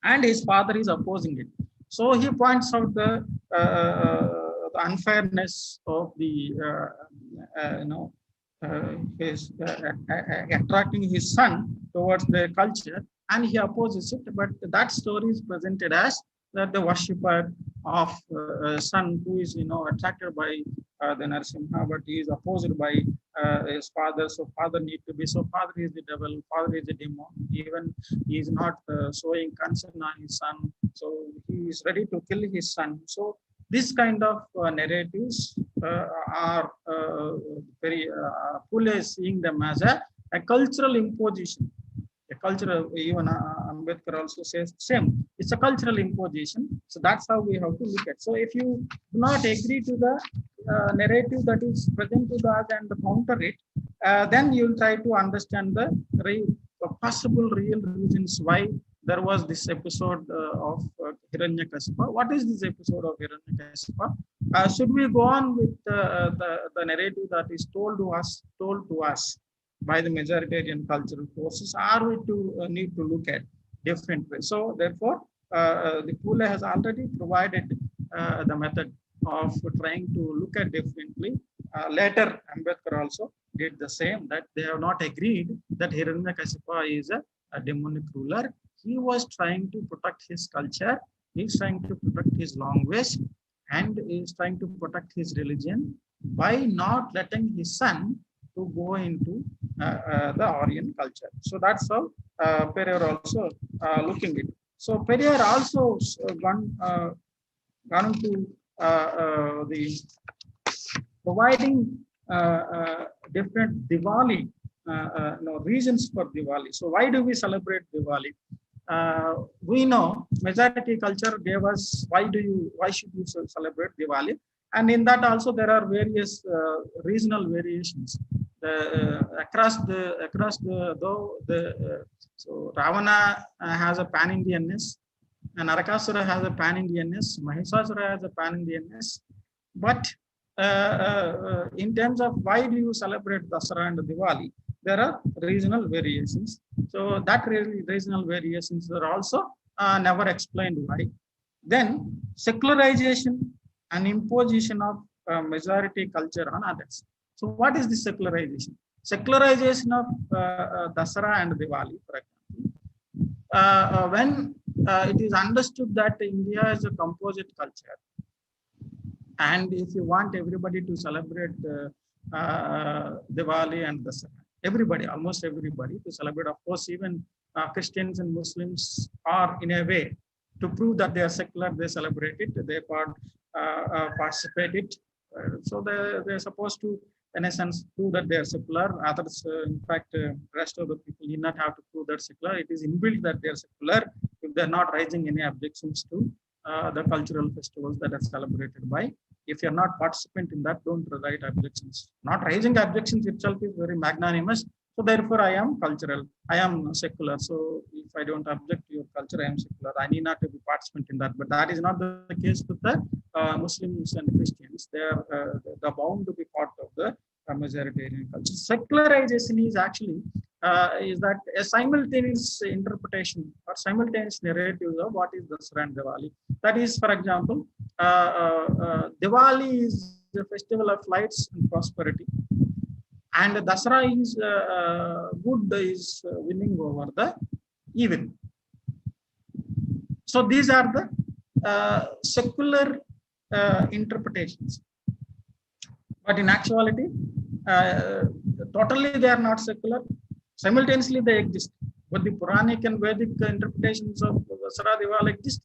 and his father is opposing it. So he points out the unfairness of the, his attracting his son towards the culture, and he opposes it. But that story is presented as that the worshipper of son who is attracted by the Narasimha, but he is opposed by his father. So father need to be, so father is the devil, father is the demon. Even he is not showing concern on his son, so he is ready to kill his son. So this kind of narratives are very Pule is seeing them as a cultural imposition. A a cultural, even Ambedkar also says same. It's a cultural imposition. So that's how we have to look at. So if you do not agree to the narrative that is present to us and counter it, then you'll try to understand the possible real reasons why there was this episode of Hiranyakasipa. What is this episode of Hiranyakasipa? Should we go on with the narrative that is told to us by the majoritarian cultural forces, or we need to look at different ways? So therefore, the Pule has already provided the method of trying to look at differently. Later, Ambedkar also did the same, that they have not agreed that Hiranyakasipa is a demonic ruler. He was trying to protect his culture, he's trying to protect his language, and is trying to protect his religion by not letting his son to go into the Aryan culture. So that's how Periyar also looking at it. So Periyar also gone to the providing different Diwali reasons for Diwali. So why do we celebrate Diwali? We know majority culture gave us why should you celebrate Diwali, and in that also there are various regional variations across the so Ravana has a pan-Indianness, and Narakasura has a pan-Indianness, Mahishasura has a pan-Indianness, but in terms of why do you celebrate Dasara and Diwali, there are regional variations. So that regional variations are also never explained why. Then secularization and imposition of majority culture on others. So what is the secularization? Secularization of Dasara and Diwali, for example. When it is understood that India is a composite culture, and if you want everybody to celebrate Diwali and Dasara, everybody, almost everybody to celebrate, of course, even Christians and Muslims are in a way to prove that they are secular, they celebrate it, they participate it. So they're supposed to, in a sense, prove that they are secular. Others, in fact, rest of the people need not have to prove that secular. It is inbuilt that they are secular if they're not raising any objections to the cultural festivals that are celebrated by. If you're not participant in that, don't write objections. Not raising objections itself is very magnanimous. So therefore, I am cultural. I am secular. So if I don't object to your culture, I am secular. I need not to be participant in that. But that is not the case with the Muslims and Christians. They're bound to be part of the majoritarian culture. Secularization is actually is that a simultaneous interpretation or simultaneous narratives of what is Dasara and Diwali. That is, for example, Diwali is the festival of lights and prosperity, and Dasara is good is winning over the evil. So these are the secular interpretations, but in actuality, totally they are not secular. Simultaneously, they exist. But the Puranic and Vedic interpretations of Dasara Diwali exist,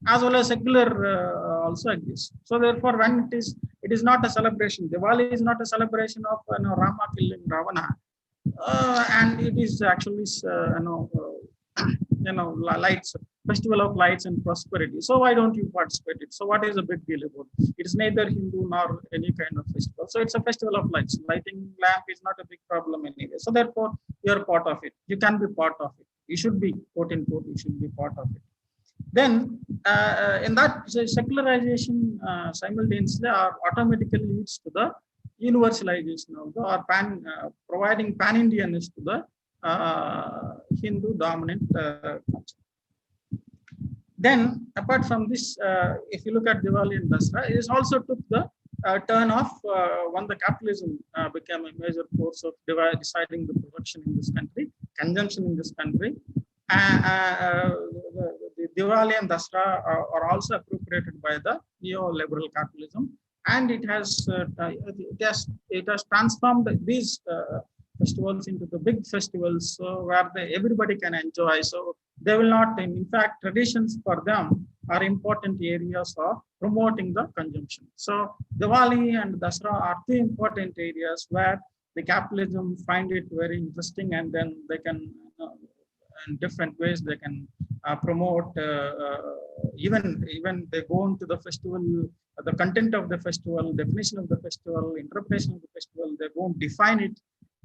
as well as secular also exists. So therefore, when it is not a celebration. Diwali is not a celebration of Rama killing Ravana, and it is actually lights, festival of lights and prosperity. So why don't you participate it? So what is the big deal about it? It is neither Hindu nor any kind of festival. So it's a festival of lights. Lighting lamp is not a big problem anyway. So therefore, you're part of it. You can be part of it. You should be, quote unquote, you should be part of it. Then in that secularization simultaneously automatically leads to the universalization of the providing pan-Indianness to the Hindu dominant culture. Then apart from this, if you look at Diwali and Dasara, it also took the turn of when the capitalism became a major force of deciding the production in this country, consumption in this country. The Diwali and Dasara are also appropriated by the neoliberal capitalism, and it has transformed these festivals into the big festivals, where everybody can enjoy. So they will not, in fact, traditions for them are important areas of promoting the consumption. So Diwali and Dasara are two important areas where the capitalism find it very interesting, and then they can in different ways they can promote. Even they go into the festival, the content of the festival, definition of the festival, interpretation of the festival. They won't define it,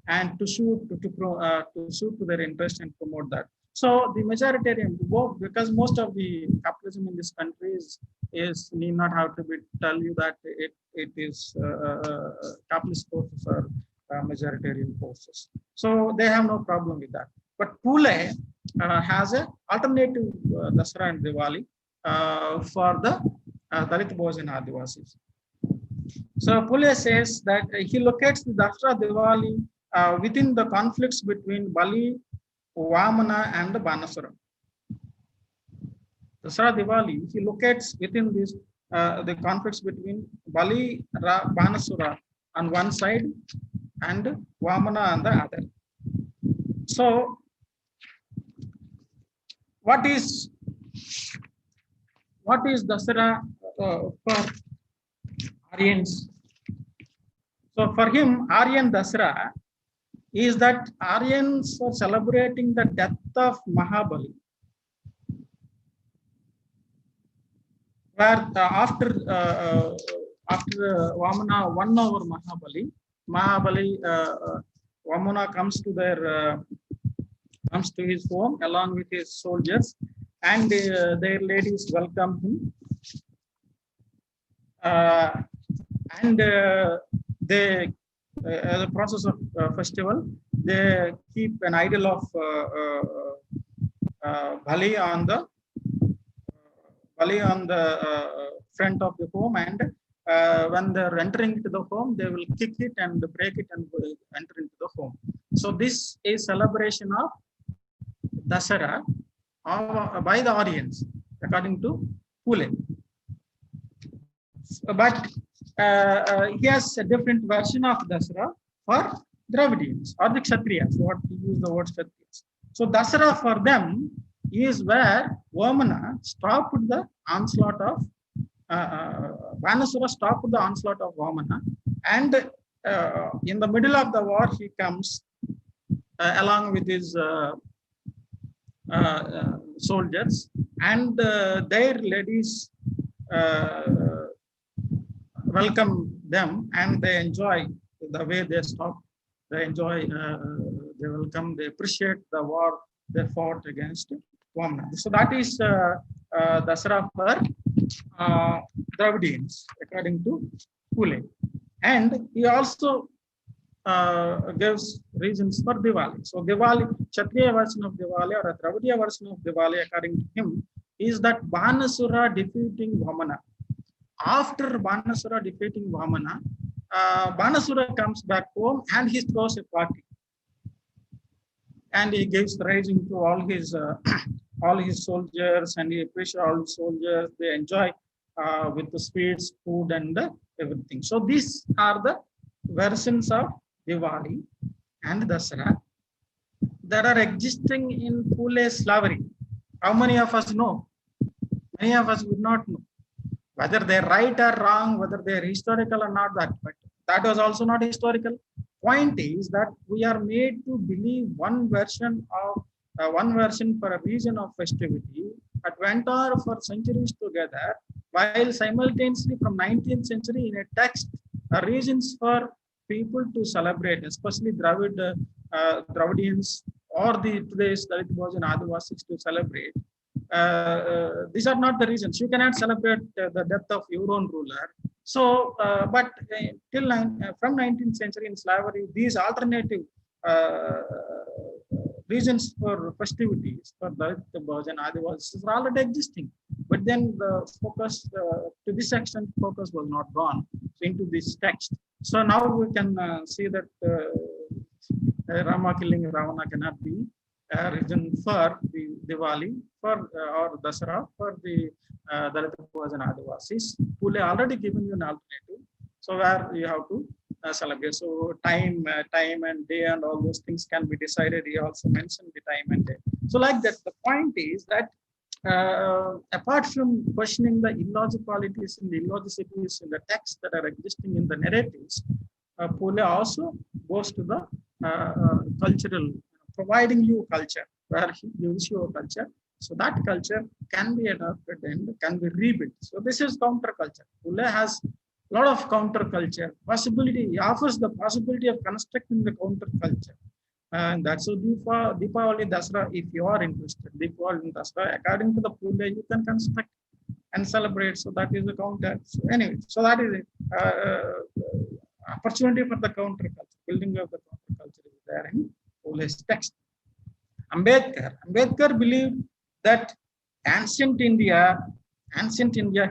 and to suit to their interest and promote that. So the majoritarian, because most of the capitalism in this country is need not have to tell you that it is capitalist forces are majoritarian forces. So they have no problem with that. But Pule has an alternative Dasara and Diwali for the Dalit-Bahujan-Adivasis. So Pule says that he locates the Dasara Diwali within the conflicts between Bali, Vamana, and the Banasura. Dasara Diwali, he locates within this the conflicts between Bali, Banasura on one side and Vamana on the other. So, what is Dasara for Aryans? So, for him, Aryan Dasara is that Aryans are celebrating the death of Mahabali, where after Vamana won over Mahabali, Vamana comes to his home along with his soldiers, and their ladies welcome him, and they as a process of festival, they keep an idol of Bali on the front of the home, and when they're entering into the home, they will kick it and break it and enter into the home. So this is celebration of Dasara by the Aryans, according to Pule. But he has a different version of Dasara for Dravidians or the Kshatriyas, what we use the word Kshatriyas. So Dasara for them is where Vamana stopped the onslaught of Banasura stopped the onslaught of Vamana, and in the middle of the war he comes along with his soldiers, and their ladies welcome them, and they enjoy the way they stop. They enjoy, they welcome, they appreciate the war they fought against Vamana. So that is Dasara for Dravidians, according to Pule. And he also gives reasons for Diwali. So Diwali, Kshatriya version of Diwali or a Dravidiya version of Diwali, according to him, is that Banasura defeating Vamana. After Banasura defeating Vamana, Banasura comes back home and he throws a party. And he gives rising to all his soldiers, and he appreciates all the soldiers. They enjoy with the sweets, food, and everything. So these are the versions of Diwali and Dasara that are existing in Pule's slavery. How many of us know? Many of us would not know. Whether they're right or wrong, whether they're historical or not, but that was also not historical. Point is that we are made to believe one version for a reason of festivity that went on for centuries together, while simultaneously from 19th century in a text reasons for people to celebrate, especially Dravidians or the today's Dalit-Bahujan-Adivasis to celebrate. These are not the reasons. You cannot celebrate the death of your own ruler. So, but from 19th century in slavery, these alternative reasons for festivities for Dalit-Bahujan-Adivasis are already existing. But then the focus, to this extent, focus was not gone into this text. So now we can see that Rama killing Ravana cannot be a reason for the Diwali or Dasara for the Dalit-Bahujan-Adivasis. Pule already given you an alternative, so where you have to celebrate. So time and day and all those things can be decided. He also mentioned the time and day. So like that, the point is that apart from questioning the illogicalities and the illogicities in the text that are existing in the narratives, Pule also goes to the cultural, providing you culture. where he gives you a culture. So that culture can be adopted and can be rebuilt. So this is counterculture. Pule has a lot of counterculture possibility. He offers the possibility of constructing the counterculture. And that's so Deepavali Dasra, if you are interested, Deepavali and Dasra, according to the Pule, you can construct and celebrate. So that is the counter. So anyway, so that is it. Opportunity for the counterculture, building of the counterculture is there in Pule's text. Ambedkar believed that ancient India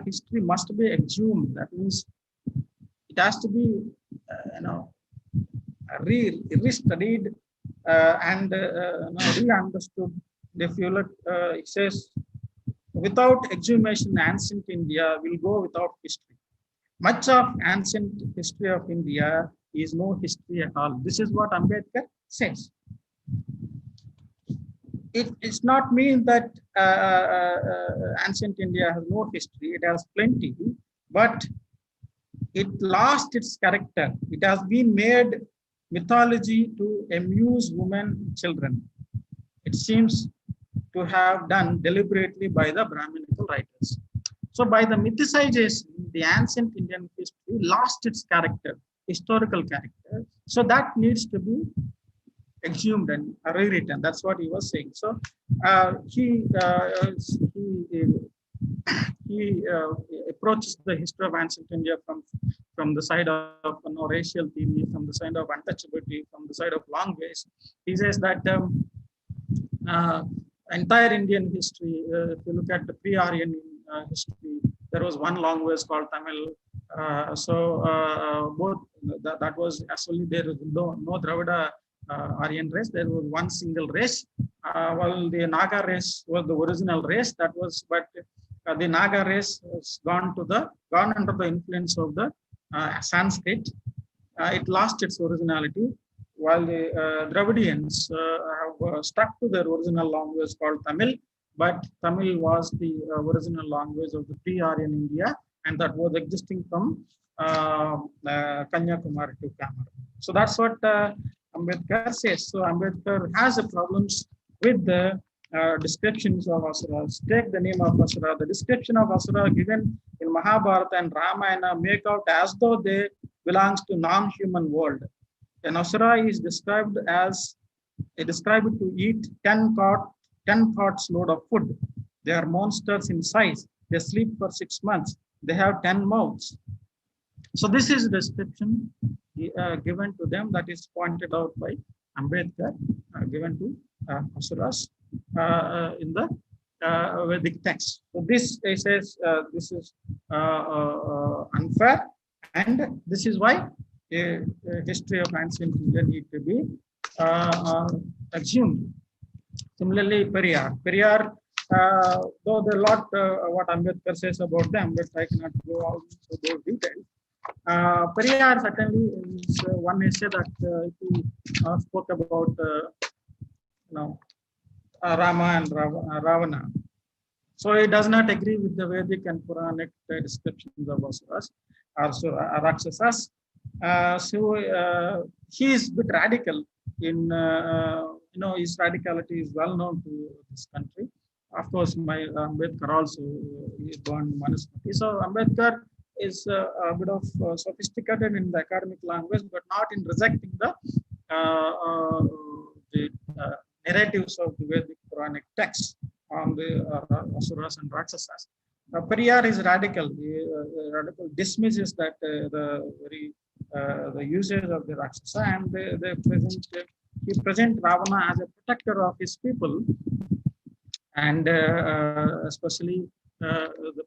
history must be exhumed. That means it has to be, re-studied and re-understood. If you look, it says, without exhumation, ancient India will go without history. Much of ancient history of India is no history at all. This is what Ambedkar says. It's not mean that ancient India has no history. It has plenty, but it lost its character. It has been made mythology to amuse women and children. It seems to have done deliberately by the Brahminical writers. So by the mythicization, the ancient Indian history lost its character, historical character. So that needs to be exhumed and rewritten. That's what he was saying. So he approaches the history of ancient India from the side of racial theory, from the side of untouchability, from the side of long ways. He says that entire Indian history, if you look at the pre-Aryan history, there was one long ways called Tamil. Both that was actually there was no Dravida Aryan race. There was one single race. While the Naga race was the original race, that was, but the Naga race has gone under the influence of the Sanskrit. It lost its originality, while the Dravidians have stuck to their original language called Tamil. But Tamil was the original language of the pre-Aryan India, and that was existing from Kanyakumari to Kamar. So that's what Ambedkar says. So Ambedkar has problems with the descriptions of Asuras. Take the name of Asura. The description of Asura given in Mahabharata and Ramayana make out as though they belongs to non-human world. An Asura is described to eat 10 parts load of food. They are monsters in size. They sleep for 6 months. They have 10 mouths. So this is the description given to them that is pointed out by Ambedkar, given to Asuras in the Vedic text. So this says this is unfair, and this is why a history of ancient India need to be exhumed. Similarly, Periyar, though there are a lot what Ambedkar says about them, but I cannot go out into those details. Periyar certainly is one essay that he spoke about Rama and Ravana. So he does not agree with the Vedic and Puranic descriptions of Asuras or Rakshasas. So he is a bit radical in his radicality is well known to this country. Of course, my Ambedkar also is born Manusmriti. So Ambedkar is a bit of sophisticated in the academic language, but not in rejecting the narratives of the Vedic Puranic texts on the Asuras and Rakshasas. Periyar is radical. Radical dismisses that the usage of the Rakshasa, and he present Ravana as a protector of his people, and especially the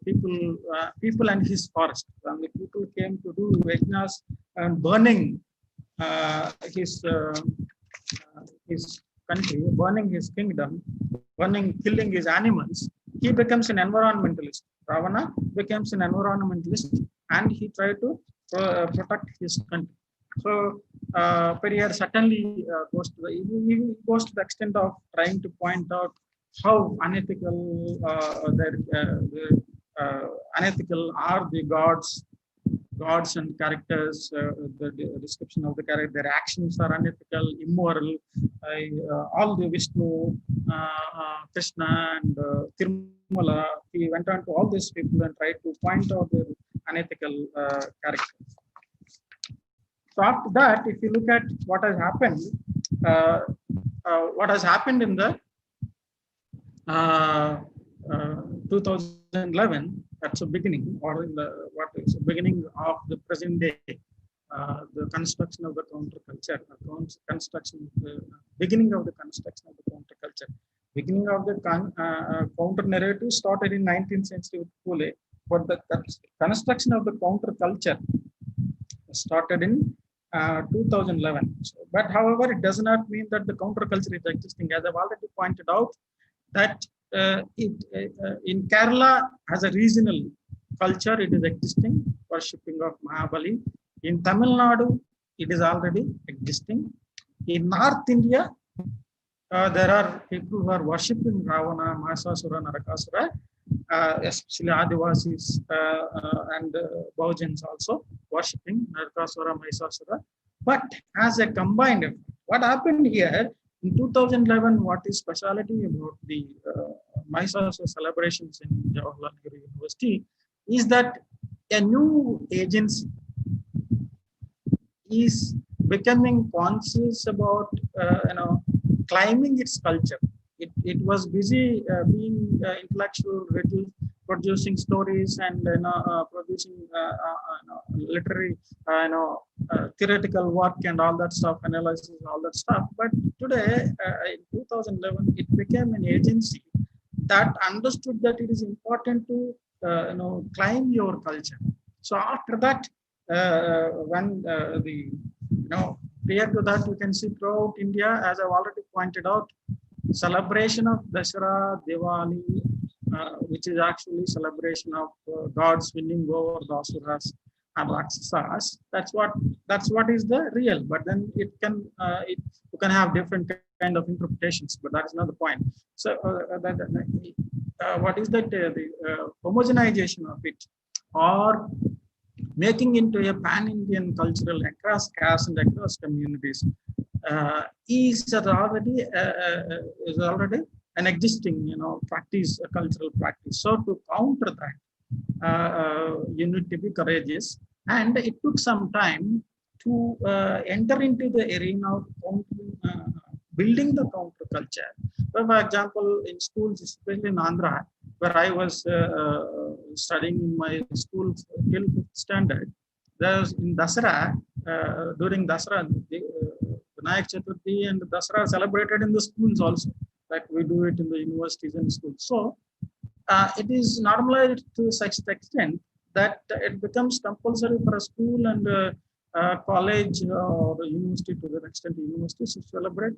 people and his forest. When the people came to do yajnas and burning his country, burning his kingdom, killing his animals, he becomes an environmentalist. Ravana becomes an environmentalist, and he tried to protect his country. So Periyar certainly goes to the extent of trying to point out how unethical unethical are the gods gods and characters, the description of the character, their actions are unethical, immoral. All the Vishnu, Krishna, and Tirumala, he went on to all these people and tried to point out their unethical characters. So after that, if you look at what has happened in the 2011, that's the beginning, or in the what is the beginning of the present day, the construction of the counterculture, beginning of the construction of the counterculture. Beginning of the counter narrative started in 19th century with Pule, but the construction of the counterculture started in 2011. So, but however, it does not mean that the counterculture is existing. As I've already pointed out, that in Kerala as a regional culture, it is existing, worshipping of Mahabali. In Tamil Nadu, it is already existing. In North India, there are people who are worshipping Ravana, Mahasasura, Narakasura, especially Adivasis and Bahujans also worshipping Narakasura, Mahasasura. But as a combined effort, what happened here in 2011, what is speciality about the Mahasasura celebrations in Jawaharlal Nehru University is that a new agency is becoming conscious about climbing its culture. It was busy being intellectual, producing stories and producing literary, theoretical work and all that stuff, analysis, all that stuff. But today, in 2011, it became an agency that understood that it is important to climb your culture. So after that, when prior to that, you can see throughout India, as I've already pointed out, celebration of Dasara, Diwali, which is actually celebration of gods winning over the Asuras and Rakshasas. That's what is the real. But then it can you can have different kind of interpretations. But that is not the point. So what is that? The homogenization of it, or making into a pan-Indian cultural across caste and across communities, is already an existing practice, a cultural practice. So to counter that, you need to be courageous, and it took some time to enter into the arena of building the counterculture. For example, in schools, especially in Andhra, where I was studying in my school till 5th standard, there's in Dasara, during Dasara, Vinayak Chaturthi and Dasara celebrated in the schools also, like we do it in the universities and schools. So it is normalized to such extent that it becomes compulsory for a school and college or the university, to the extent universities, to celebrate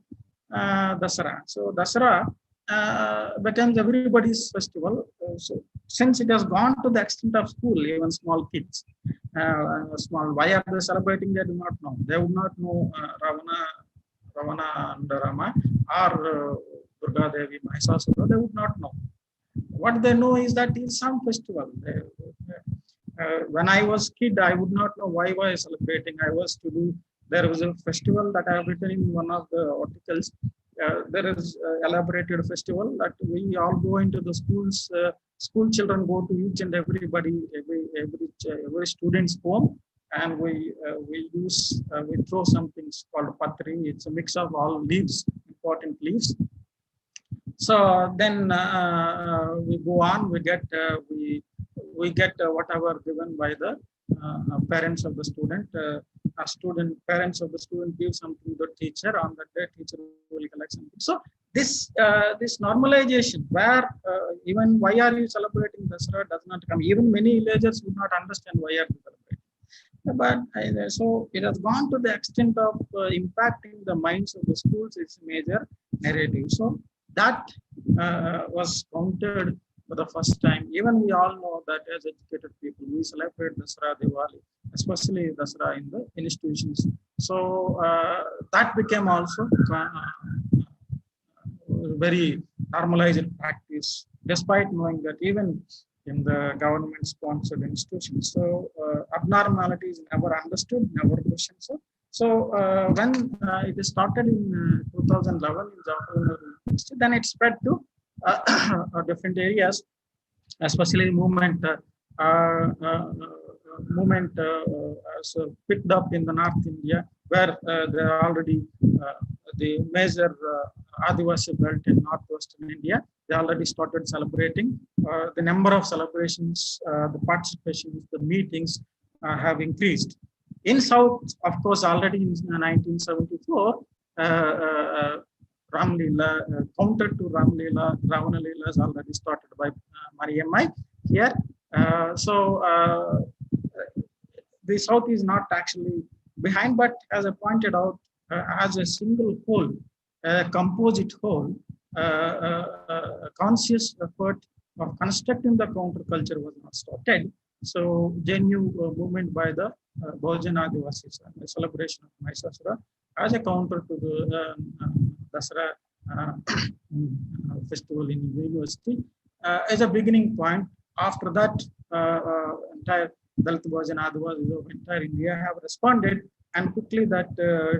Dasara. So Dasara becomes everybody's festival. So since it has gone to the extent of school, even small kids, why are they celebrating? They do not know. They would not know Ravana and Rama, or Durga Devi, Mahasasura. They would not know. What they know is that it's some festival. When I was kid, I would not know why was I celebrating. There was a festival that I have written in one of the articles. There is elaborated festival that we all go into the schools. School children go to each and every student's home, and we throw something called patri. It's a mix of all leaves, important leaves. So then we go on. We get whatever given by the parents of the student. Parents of the student give something to the teacher. On that day, teacher will collect something. So this normalization, where even why are you celebrating Dasara does not come. Even many villagers would not understand why are you celebrating. But so it has gone to the extent of impacting the minds of the schools. It's a major narrative. So that was countered for the first time. Even we all know that as educated people, we celebrate Dasara, Diwali, especially Dasara in the institutions. So that became also very normalized practice, despite knowing that even in the government-sponsored institutions. So abnormality is never understood, never questioned. So when it started in 2011 in Jawaharlal University, then it spread to different areas, especially movement picked up in the North India, where there are already the major Adivasi belt in northwestern India. They already started celebrating. The number of celebrations, the participations, the meetings have increased. In South, of course, already in 1974, Ramlila, counter to Ramlila, Ravana Leela is already started by Mariammai here. The South is not actually behind, but as I pointed out, as a single whole, composite whole, conscious effort of constructing the counterculture was not started. So, genuine movement by the Bahujan-Adivasis, the celebration of Asura as a counter to the Dasara festival in the university, as a beginning point. After that, entire Dalit-Bahujan-Adivasis of entire India have responded, and quickly that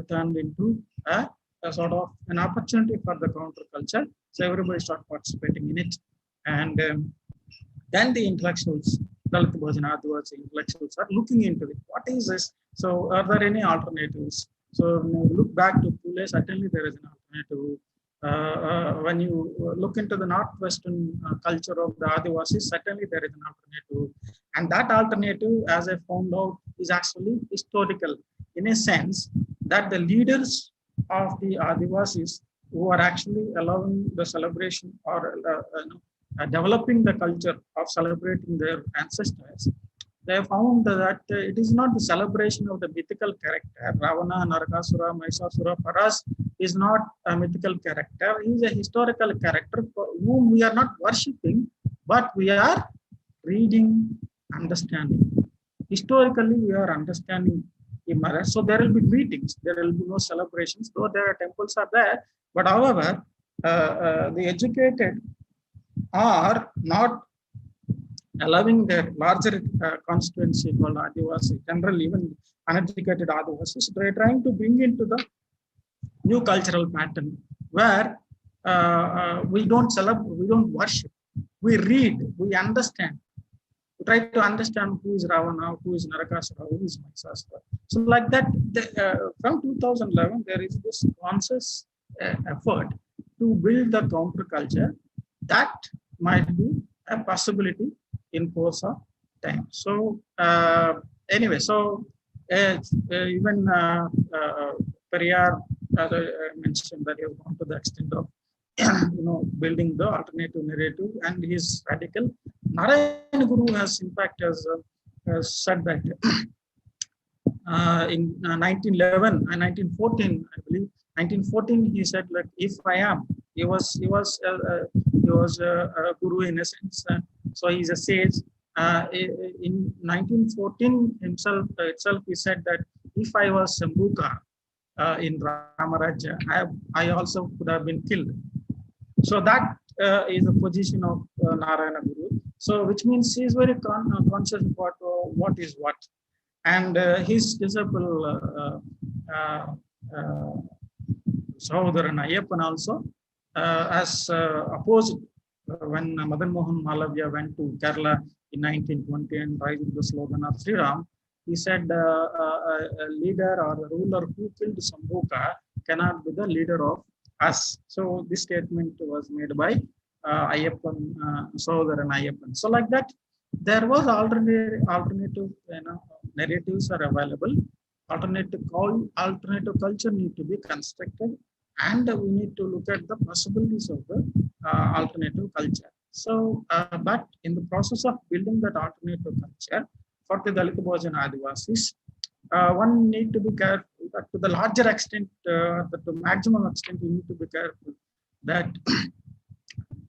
turned into a sort of an opportunity for the counterculture. So everybody started participating in it, and then the intellectuals, Dalit-Bahujan-Adivasis intellectuals, are looking into it. What is this? So are there any alternatives? So when you look back to Pule, certainly there is an alternative. When you look into the northwestern culture of the Adivasis, certainly there is an alternative. And that alternative, as I found out, is actually historical, in a sense that the leaders of the Adivasis who are actually allowing the celebration or developing the culture of celebrating their ancestors, they found that it is not the celebration of the mythical character. Ravana, Narakasura, Mahishasura for us is not a mythical character. He is a historical character for whom we are not worshipping, but we are reading, understanding. Historically, we are understanding him. So there will be meetings, there will be no celebrations, though there are temples are there. But however, the educated are not allowing their larger constituency called Adivasi, generally even uneducated Adivasis, they are trying to bring into the new cultural pattern where we don't celebrate, we don't worship, we read, we understand. We try to understand who is Ravana, who is Narakasura, who is Mahishasura. So like that, from 2011, there is this conscious effort to build the counterculture that might be a possibility in course of time. So anyway, so even Periyar, as I mentioned, that he has gone to the extent of building the alternative narrative, and he is radical. Narayana Guru has in fact has said that in 1911 and 1914, I believe 1914, he said, like, if I am, he was a guru in a sense. So he's a sage. In 1914 itself, he said that if I was Sambuka in Ramaraja, I also could have been killed. So that is the position of Narayana Guru. So which means he is very conscious about what is what. And his disciple Sahodaran Ayyappan also as opposed when Madan Mohan Malavya went to Kerala in 1920 and raised the slogan of Sri Ram. He said a leader or a ruler who killed Sambuka cannot be the leader of us. So this statement was made by Ayyappan, Sahodaran Ayyappan. So like that, there was alternative narratives are available. Alternative culture need to be constructed, and we need to look at the possibilities of the alternative culture. So, but in the process of building that alternative culture for the Dalit-Bahujan-Adivasis, one need to be careful that to the larger extent, to the maximum extent, you need to be careful that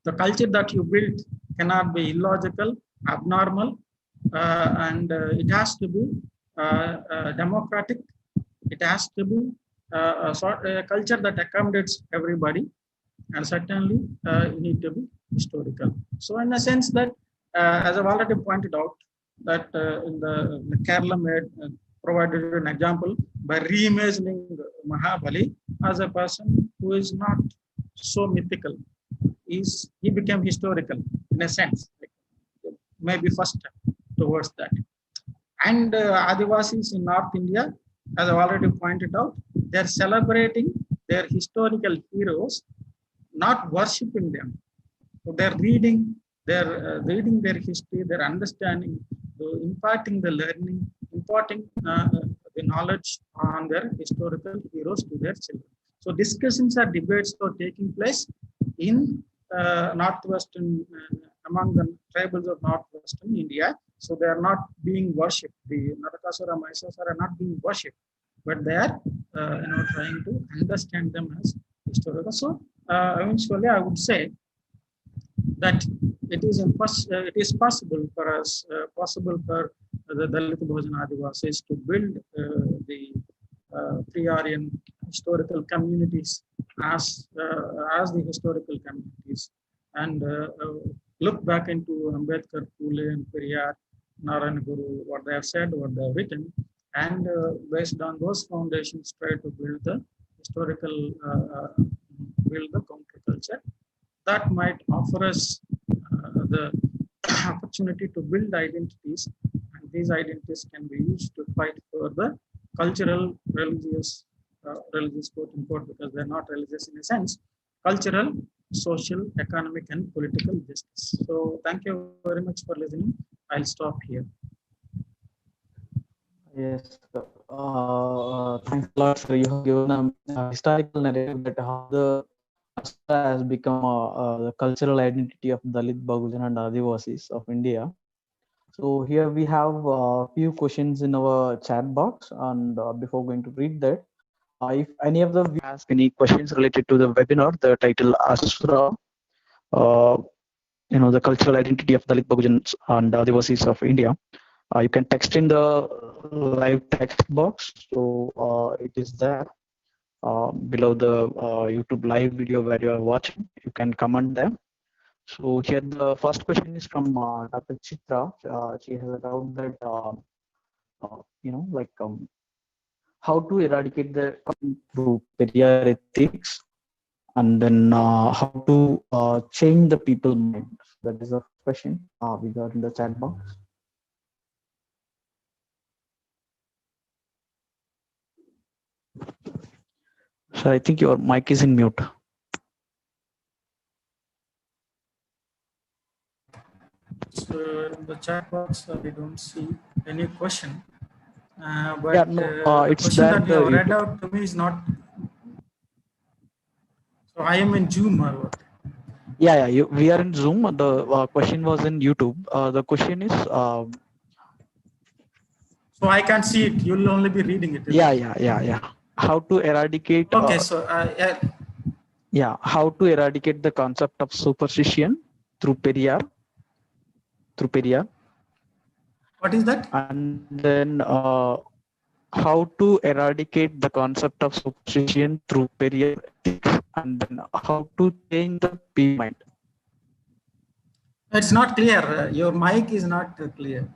the culture that you build cannot be illogical, abnormal, and it has to be democratic. It has to be a culture that accommodates everybody, and certainly you need to be historical. So in a sense that as I've already pointed out, that in the Kerala made provided an example by reimagining Mahabali as a person who is not so mythical. He became historical in a sense, maybe first step towards that. And Adivasis in North India, as I've already pointed out, they're celebrating their historical heroes, not worshipping them. So they're reading their history, their understanding, imparting the learning, imparting the knowledge on their historical heroes to their children. So discussions or debates are taking place in northwestern, among the tribals of northwestern India. So they are not being worshipped. The Narakasura, Mysasura are not being worshipped, but they are trying to understand them as historical. So eventually, I would say that it is possible for us, possible for the Dalit-Bahujan-Adivasis to build the pre-Aryan historical communities as the historical communities, and look back into Ambedkar, Phule, and Periyar, Narayana Guru, what they have said, what they have written, and based on those foundations, try to build the historical, build the counterculture that might offer us the opportunity to build identities, and these identities can be used to fight for the cultural, religious quote unquote, because they're not religious in a sense, cultural, social, economic, and political justice. So thank you very much for listening. I'll stop here. Yes, thanks a lot, sir. You have given a historical narrative that how the Asura has become the cultural identity of Dalit, Bahujan, and Adivasis of India. So here we have a few questions in our chat box, and before going to read that, if any of the viewers ask any questions related to the webinar, the title Asura, the cultural identity of Dalit, Bahujans, and Adivasis of India, you can text in the live text box. So it is there below the YouTube live video where you are watching. You can comment them. So here the first question is from Dr. Chitra. She has a doubt that how to eradicate the through Periyar ethics, and then how to change the people's mind. That is a question we got in the chat box. So I think your mic is in mute. So in the chat box, we don't see any question. But Yeah, no, the it's question there. that you have read out to me is not. So I am in Zoom or what? Yeah, we are in Zoom. The question was in YouTube. The question is. So I can't see it. You'll only be reading it. Yeah. How to eradicate? Okay, so yeah, how to eradicate the concept of superstition through Periyar? What is that? And then how to eradicate the concept of superstition through Periyar ethics, and then how to change the people mind. It's not clear. Your mic is not clear.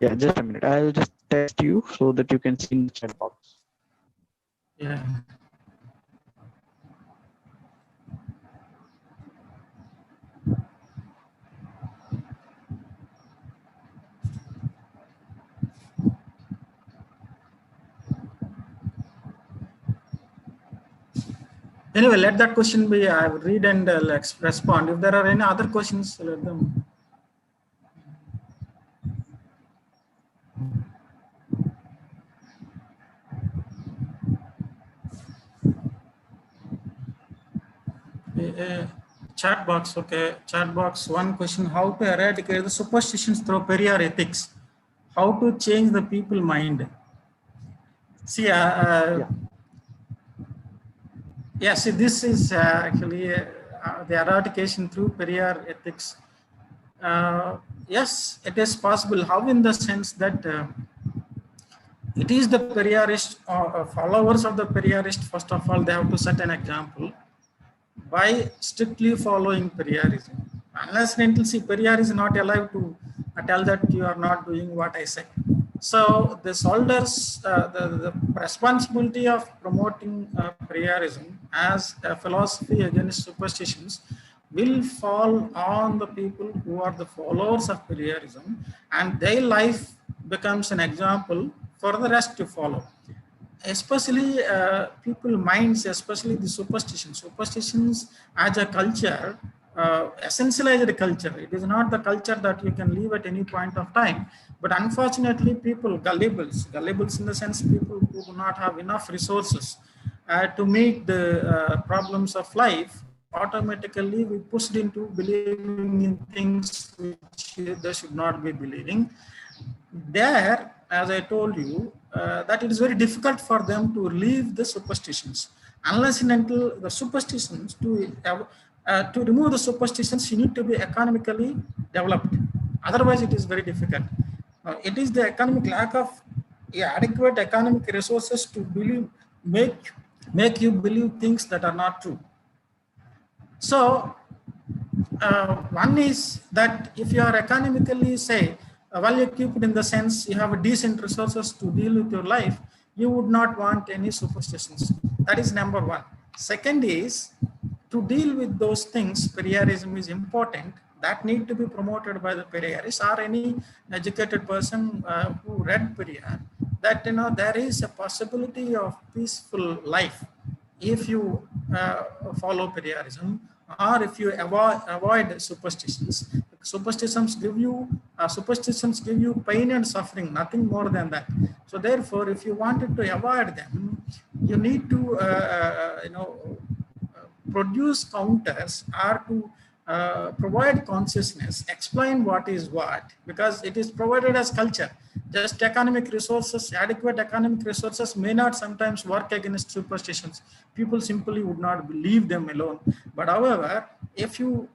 Yeah, just a minute. I'll just text you so that you can see in the chat box. Yeah. Anyway, let that question be. I will read and respond. If there are any other questions, let them. Chat box, okay. Chat box, one question: how to eradicate the superstitions through Periyar ethics? How to change the people mind? See, see, this is actually the eradication through Periyar ethics. Yes, it is possible. How, in the sense that it is the Periyarist followers of the Periyarist. First of all, they have to set an example. by strictly following Periyarism. Unless and until, see, Periyar is not alive to tell that you are not doing what I say. So the soldiers, the responsibility of promoting Periyarism as a philosophy against superstitions will fall on the people who are the followers of Periyarism, and their life becomes an example for the rest to follow. Especially people minds, especially the superstitions as a culture, essentialized culture. It is not the culture that you can leave at any point of time, but unfortunately people, gullibles in the sense people who do not have enough resources to meet the problems of life, automatically we pushed into believing in things which they should not be believing. There, as I told you, that it is very difficult for them to leave the superstitions. Unless and until the superstitions, to remove the superstitions, you need to be economically developed. Otherwise, it is very difficult. It is the economic lack of adequate economic resources to believe, make you believe things that are not true. So, one is that if you are economically, say, well equipped in the sense you have a decent resources to deal with your life, you would not want any superstitions. That is number one. Second is, to deal with those things, Periyarism is important. That need to be promoted by the Periyarists or any educated person who read Periyar, that there is a possibility of peaceful life if you follow Periyarism, or if you avoid superstitions. Superstitions give you pain and suffering, nothing more than that. So therefore, if you wanted to avoid them, you need to produce counters, or to provide consciousness, explain what is what, because it is provided as culture. Just economic resources, adequate economic resources may not sometimes work against superstitions. People simply would not believe them alone. But however, if you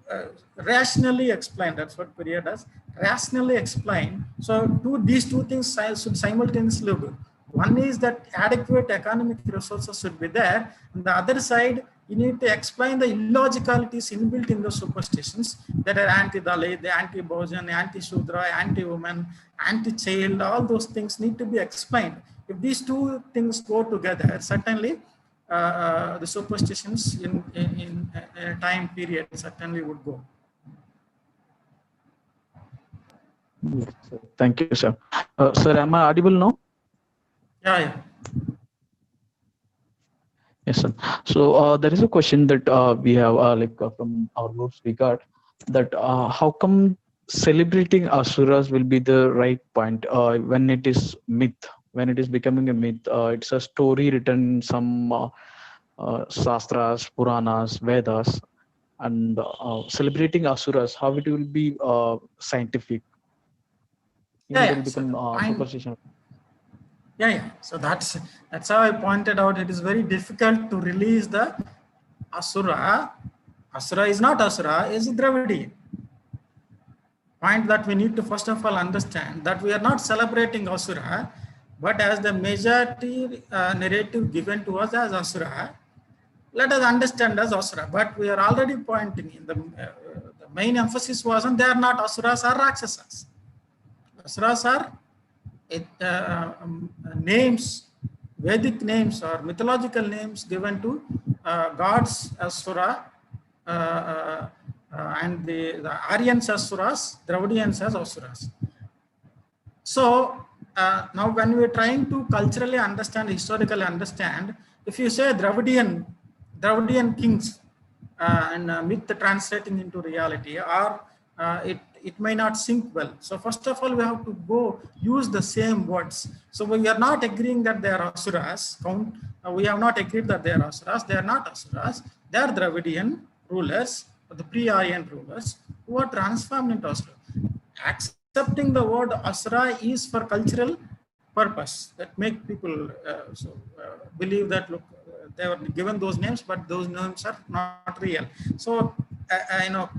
rationally explain, that's what Periyar does, rationally explain. So these two things should simultaneously do. One is that adequate economic resources should be there. On the other side, you need to explain the illogicalities inbuilt in the superstitions that are anti-Dalit, anti-Bahujan, anti-Shudra, anti-woman, anti-child. All those things need to be explained. If these two things go together, certainly the superstitions in a time period certainly would go. Yes, sir. Thank you, sir. Sir, am I audible now? Yeah. Yes, sir. So there is a question that we have from our groups we got, that how come celebrating Asuras will be the right point when it is myth, when it is becoming a myth? It's a story written in some Shastras, Puranas, Vedas, and celebrating Asuras, how it will be scientific? It will become superstition. Yeah. So that's how I pointed out. It is very difficult to release the Asura. Asura is not Asura, is Dravidian. Point that we need to first of all understand, that we are not celebrating Asura, but as the majority narrative given to us as Asura, let us understand as Asura. But we are already pointing in the main emphasis was on they are not Asuras or Rakshasas. Asuras are names, Vedic names or mythological names given to gods as Asura, and the Aryans as Asuras, Dravidians as Asuras. So now when we are trying to culturally understand, historically understand, if you say Dravidian kings and myth translating into reality, or it may not sink well. So first of all, we have to go use the same words. So we are not agreeing that they are Asuras. We have not agreed that they are Asuras. They are not Asuras. They are Dravidian rulers, the pre-Aryan rulers who are transformed into Asura. Accepting the word Asura is for cultural purpose, that make people believe that, look, they were given those names, but those names are not real. So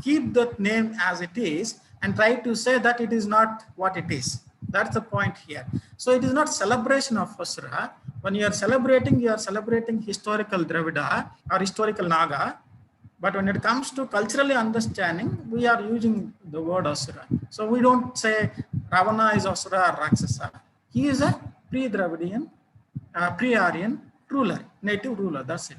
keep that name as it is and try to say that it is not what it is. That's the point here. So it is not celebration of Asura. When you are celebrating historical Dravida or historical Naga, But when it comes to culturally understanding, we are using the word Asura. So we don't say Ravana is Asura or Rakshasa. He is a pre-Dravidian, pre-Aryan ruler, native ruler. That's it.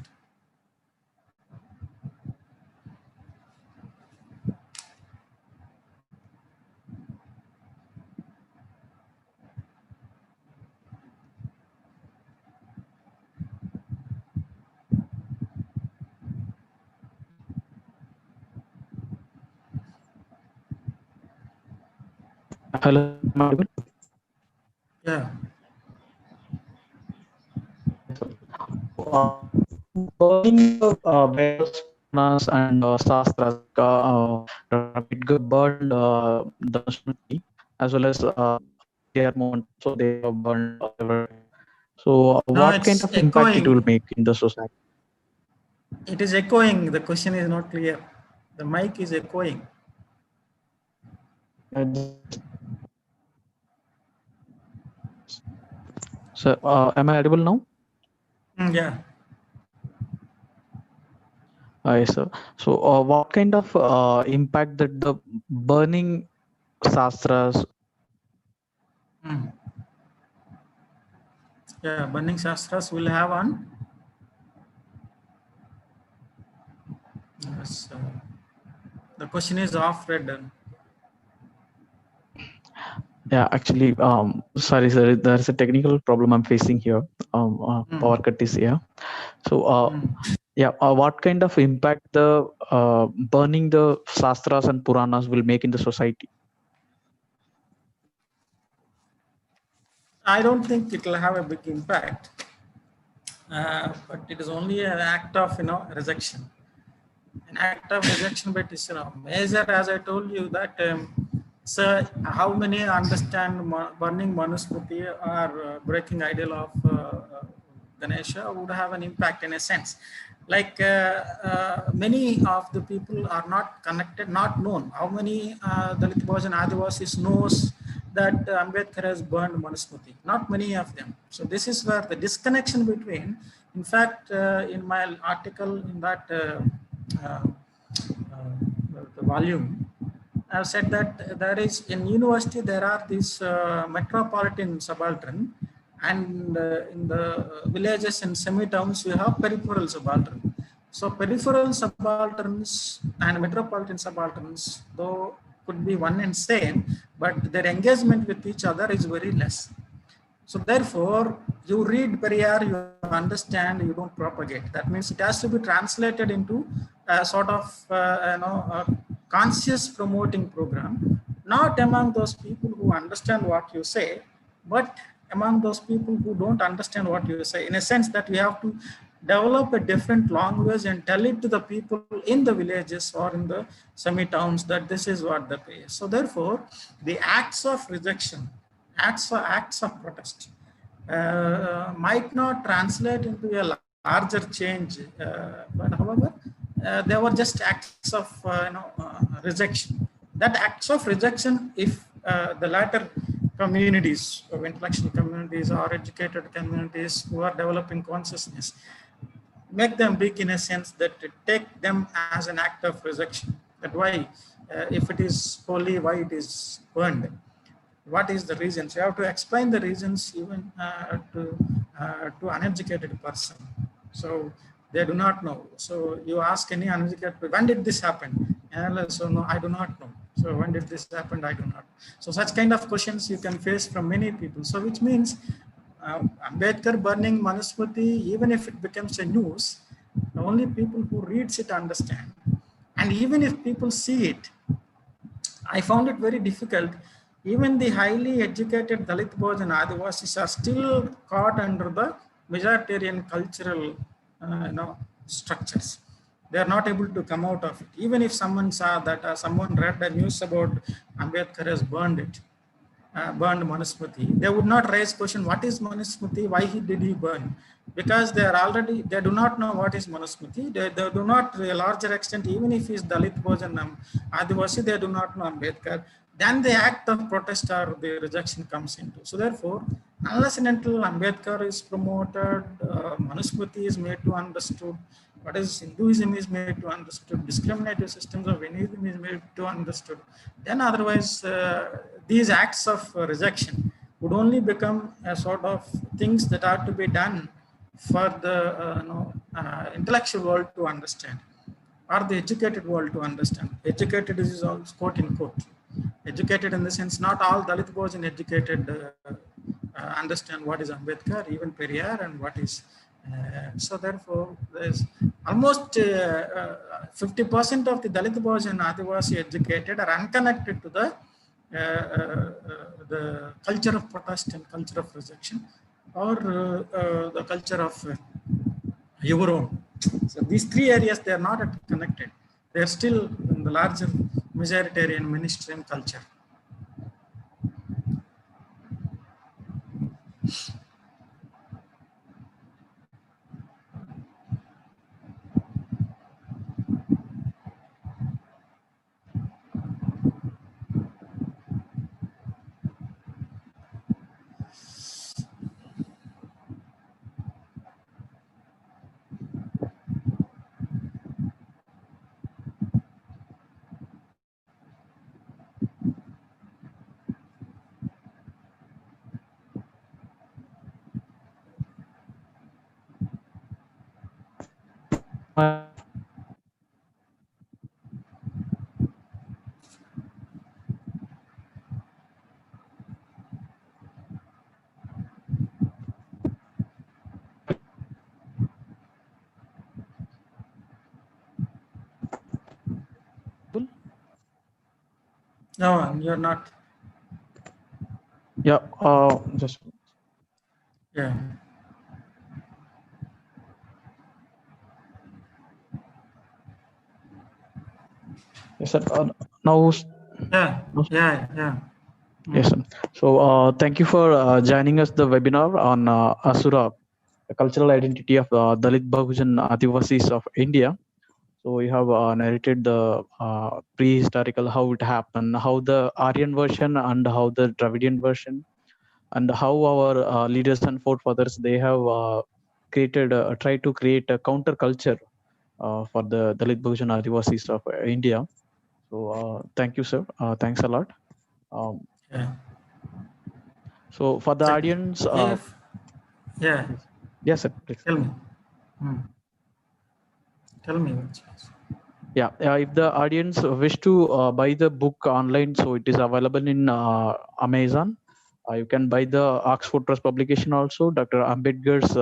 Hello, am I audible? Yeah. Burning the Vedas, Puranas, and Shastras, it got burned the Smriti, as well as their movement. So they have burned everything. So Now what kind it's of impact it will echoing. make in the society? It is echoing. The question is not clear. The mic is echoing. So am I audible now? Yeah. Yes, sir. So what kind of impact that the burning Shastras? Yeah, burning Shastras will have on. Yes, the question is off read. Yeah, actually, sorry, sir, there's a technical problem I'm facing here. Power cut is here. So, yeah, what kind of impact the burning the Shastras and Puranas will make in the society? I don't think it will have a big impact, but it is only an act of rejection. An act of rejection by Major, as I told you that. So, how many understand burning Manusmriti or breaking ideal of Ganesha would have an impact in a sense. Like many of the people are not connected, not known. How many Dalit-Bahujan-Adivasis knows that Ambedkar has burned Manusmriti? Not many of them. So this is where the disconnection between, in fact, in my article in that uh, the volume, I've said that there is in university there are these metropolitan subaltern, and in the villages and semi-towns we have peripheral subaltern. So peripheral subalterns and metropolitan subalterns, though could be one and same, but their engagement with each other is very less. So therefore, you read Periyar, you understand, you don't propagate. That means it has to be translated into a sort of a conscious promoting program, not among those people who understand what you say, but among those people who don't understand what you say. In a sense that we have to develop a different language and tell it to the people in the villages or in the semi-towns that this is what the pay is. So therefore, the acts of rejection, acts of protest might not translate into a larger change, but however, they were just acts of rejection. That acts of rejection, if the latter communities, of intellectual communities or educated communities who are developing consciousness, make them big in a sense that take them as an act of rejection. That why, if it is holy, why it is burned? What is the reasons? You have to explain the reasons even to uneducated person. So they do not know. So you ask any uneducated, when did this happen? And so no, I do not know. So when did this happen? I do not. So such kind of questions you can face from many people. So which means Ambedkar burning Manusmriti, even if it becomes a news, the only people who reads it understand. And even if people see it, I found it very difficult. Even the highly educated Dalit-Bahujan-Adivasis are still caught under the majoritarian cultural structures. They are not able to come out of it. Even if someone saw that, someone read the news about Ambedkar has burned it, burned Manusmriti, they would not raise question, what is Manusmriti, why did he burn? Because they are already, they do not know what is Manusmriti. They do not, to a larger extent, even if he is Dalit Bahujan Adivasi, they do not know Ambedkar. Then the act of protest or the rejection comes into. So therefore, unless and until Ambedkar is promoted, Manusmriti is made to understood, What is Hinduism is made to understood, discriminative systems of Hinduism is made to understood. Then otherwise, these acts of rejection would only become a sort of things that are to be done for the intellectual world to understand, or the educated world to understand. Educated is also quote in quote. Educated in the sense, not all Dalit-Bahujan educated understand what is Ambedkar, even Periyar, and what is. So therefore, there's almost 50% of the Dalit-Bahujan-Adivasi educated are unconnected to the culture of protest and culture of rejection, or the culture of your own. So these three areas, they are not connected. They are still in the larger majoritarian mainstream culture. No, you're not. Yeah, just Yeah. yes, sir. Now, Yeah. Yeah. Yeah. yes, sir. So, thank you for joining us the webinar on Asura, the cultural identity of Dalit-Bahujan-Adivasis of India. So we have narrated the prehistorical, how it happened, how the Aryan version and how the Dravidian version, and how our leaders and forefathers, they have tried to create a counter culture for the Dalit Bahujan Adivasis of India. So thank you, sir. Thanks a lot. Yeah. So for the So audience, yeah. yes, sir. Please. Tell me. Tell me. Yeah, if the audience wish to buy the book online, so it is available in Amazon. You can buy the Oxford Press publication also, Dr. Ambedkar's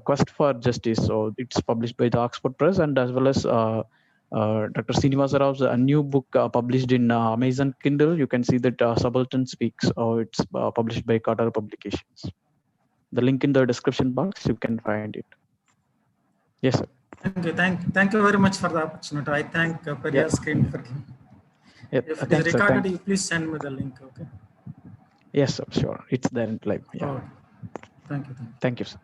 Quest for Justice. So it's published by the Oxford Press, and as well as Dr. Srinivasa Rao's new book published in Amazon Kindle. You can see that Subaltern Speaks. It's published by Carter Publications. The link in the description box, you can find it. Yes, sir. Thank you very much for the opportunity. I thank Periyar Screen for giving. If it is recorded, you please send me the link. Okay. Yes, sir. Sure. It's there in live. Yeah. Oh, thank you. Thank you, sir.